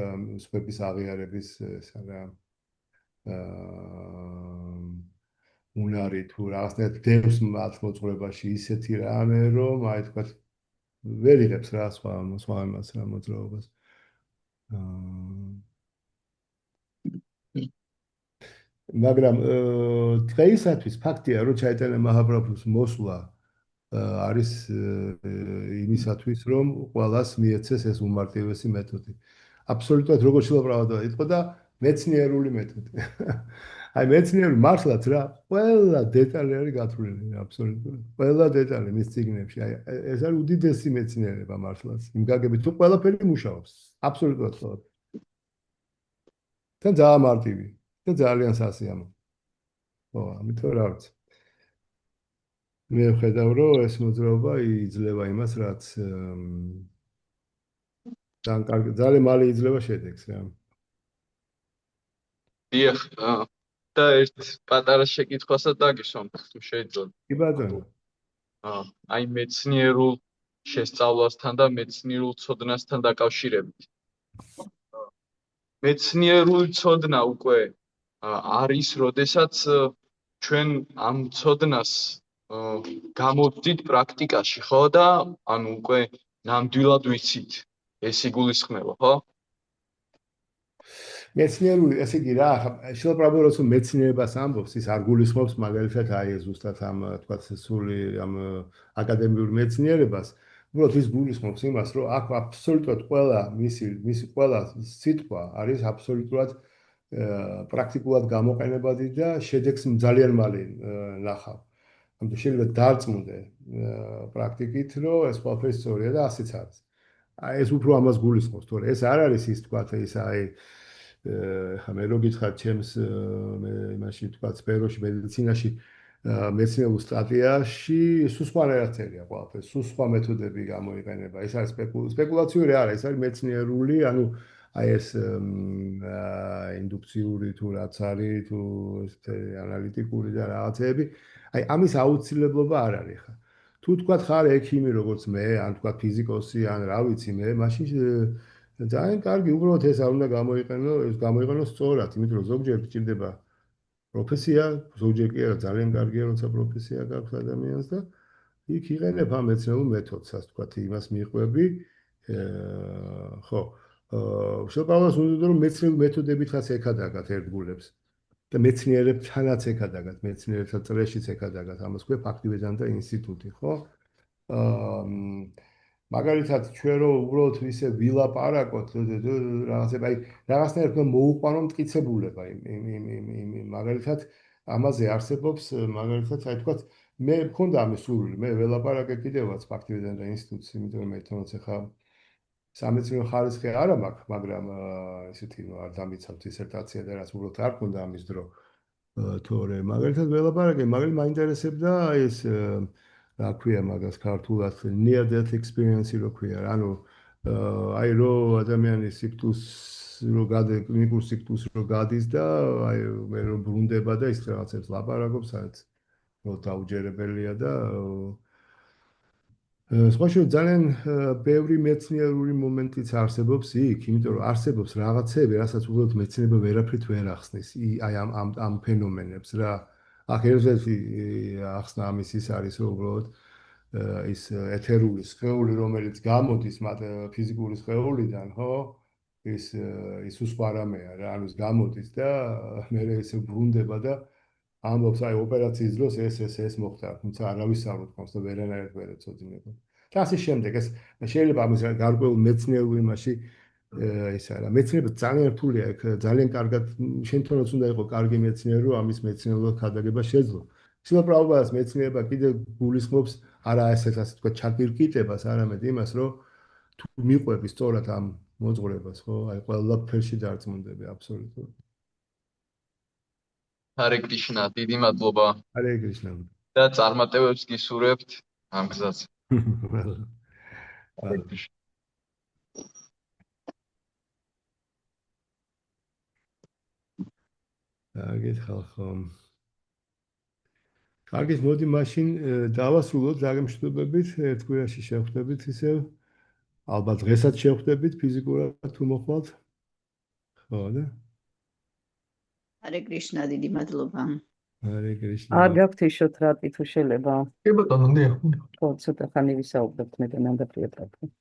სხვების აღიარების ესა რა უნარი თუ რაღაცნაირად დევს მათ მოძღვრებაში ისეთი რამე, რომ აი თქვა ვერ იღებს რა სხვა იმას რა მოძრაობას. მაგრამ დღეისათვის ფაქტია, რომ ჩაიტანია მაჰაპრაბჰუს მოსვლა არის იმისათვის, რომ ყველას მიეცეს ეს უმარტივესი მეთოდი. აბსოლუტურად როგორ შეიძლება იყო და მეცნიერული მეთოდი. აი მეცნიერული მართლაც რა, ყველა დეტალი არის გათვლილი, აბსოლუტურად. ყველა დეტალი მის წიგნებში, აი ეს არის უდიდესი მეცნიერება მართლაც. იმ გაგებით თუ ყველაფერი მუშაობს, აბსოლუტურად ყველაფერი. და ძალიან მარტივი და ძალიან სასიამოვნო. ხო, ამიტომ რა ვიცი. მე ვხედავ, რომ ეს მოძრაობა იძლევა იმას, რაც ძალიან მალე იძლევა შედეგს რა. დიახ, და ერთ პატარა შეკითხვასაც დაგისვამ, თუ შეიძლება. კი ბატონო. აი მეცნიერულ შესწავლასთან და მეცნიერულ ცოდნასთან დაკავშირებით. მეცნიერული ცოდნა უკვე არის, როდესაც ჩვენ ამ ცოდნას გამოვდით პრაქტიკაში, ხო და ანუ უკვე ნამდვილად ვიცით. ეს იგულისხმება, ხო? მეცნიერული, ესე იგი რა, შილ პრაბლემას მეცნიერებას ამბობს, ის არ გულისხმობს მაგალითად აი ზუსტად ამ თქვა სული ამ აკადემიურ მეცნიერებას. უბრალოდ ის გულისხმობს იმას, რომ აქ აბსოლუტურად ყველა მისი ყველა სიტყვა არის აბსოლუტურად პრაქტიკულად გამოყენებადი და შედეგს ძალიან მალე ნახავ. ამიტომ შეიძლება დარწმუნდე პრაქტიკით, რომ ეს ყველაფერი სწორია და ასეც არის. აი ეს უფრო ამას გულისხმობს, თორე ეს არ არის ის თქვა ის აი ხა მე რო გითხრათ ჩემს მე იმაში თქვა სფეროში მედიცინაში მეცნიერულ სტატიაში სულ სხვანაირადია ყველაფერი, სულ სხვა მეთოდები გამოიყენება. ეს არის სპეკულაციური არა, ეს არის მეცნიერული, ანუ აი ეს ინდუქციური თუ რაც არის, თუ ანალიტიკური და რაღაცეები, აი ამის აუცილებლობა არ არის ხა. თუ თქვა ხარ ექიმი როგორც მე, ან თქვა ფიზიკოსი, ან რა ვიცი მე, მაშინ ძალიან კარგი, უბრალოდ ეს არ უნდა გამოიყენოს სწორად, იმიტომ რომ ზოგჯერ გჭირდება პროფესია, ზოგჯერ კი არა ძალიან კარგია, როცა პროფესია გაქვს ადამიანს და იქ იყენებ ამ მეცნიერულ მეთოდს, ასე ვთქვათ, იმას მიყვები. ხო, შეპარავს უნდა რომ მეცნიერულ მეთოდებითაც ეკადაგათ ერთგულებს და მეცნიერებთანაც ეკადაგათ, მეცნიერებთან წრეშიც ეკადაგათ, ამას ქვია ფაქტივედანტა ინსტიტუტი, ხო? მაგალითად, ჩვენ რო უბრალოდ ისე ვილაპარაკოთ, რაღაცა, აი, რაღაცნაირად უნდა მოუყვანო მტკიცებულება იმ მაგალითად, ამაზე არსებობს, მაგალითად, აი თქვა, მე მქონდა ამის სურვილი, მე ველაპარაკე კიდევაც ფაქტივედანტა ინსტიტუტს, იმიტომ რომ მე თვითონაც ახლა სამეცნიერო ხარისხი არა მაქვს, მაგრამ ესეთი არ დამიცავ დისერტაცია და რაც უბრალოდ არ მქონდა ამის დრო. თორე მაგალითად ველაპარაკე, მაგალითად მაინტერესებდა ეს რა ქვია მაგას ქართულად near death experience რო ქვია, ანუ აი რო ადამიანი სიკვდილს რო კლინიკურ სიკვდილს რო გადის და აი მე რო ბრუნდება და ის რაღაცებს ლაპარაკობს, სადაც რო დაუჯერებელია და სხვა შორის ძალიან ბევრი მეცნიერული მომენტიც არსებობს იქ, იმიტომ რომ არსებობს რაღაცები, რასაც უბრალოდ მეცნიერება ვერაფრით ვერ ახსნის, აი ამ ფენომენებს რა. აქ ერთ-ერთი ახსნა ამის ის არის, რომ უბრალოდ ის ეთერული სხეული, რომელიც გამოდის ფიზიკური სხეულიდან, ხო? ის უსხვა რამეა რა, ანუ ის გამოდის და მე ესე ბრუნდება და ამბობს აი ოპერაციის დროს ეს მოხდა, თუმცა არავის არ უთქვამს და ვერანაირად ვერ ეცოდინება. და ასე შემდეგ, ეს შეიძლება ამის გარკვეულ მეცნიერულ იმაში ისა რა, მეცნიერება ძალიან რთულია, ძალიან კარგად შენ თვითონაც უნდა იყო კარგი მეცნიერი, რომ ამის მეცნიერულად ქადაგება შეძლო. სილაპრალობას მეცნიერება კიდე გულისხმობს არა ასეთ ასე თქვა ჩაპირკიტებას, არამედ იმას, რომ თუ მიყვები სწორად ამ მოძღვრებას, ხო? აი ყველაფერში დარწმუნდები აბსოლუტურად. ჰარე კრიშნა, დიდი მადლობა. ჰარე კრიშნა. და წარმატებებს გისურვებთ ამ გზაზე. ჰარე კრიშნა. კარგით ხალხო. კარგით, მოდი მაშინ დავასრულოთ ზაგემშვიდობებით, ერთ კვირაში შევხვდებით ისევ. ალბათ დღესაც შევხვდებით ფიზიკურად თუ მოხვალთ. ხო და? ჰარე კრიშნა, დიდი მადლობა. ჰარე კრიშნა. არ გაქვთ ისოთ რატი თუ შეიძლება. კი ბატონო, დიახ. ხო, ცოტა ხანი ვისაუბრებთ მე და ნანდა პრიეტაკი.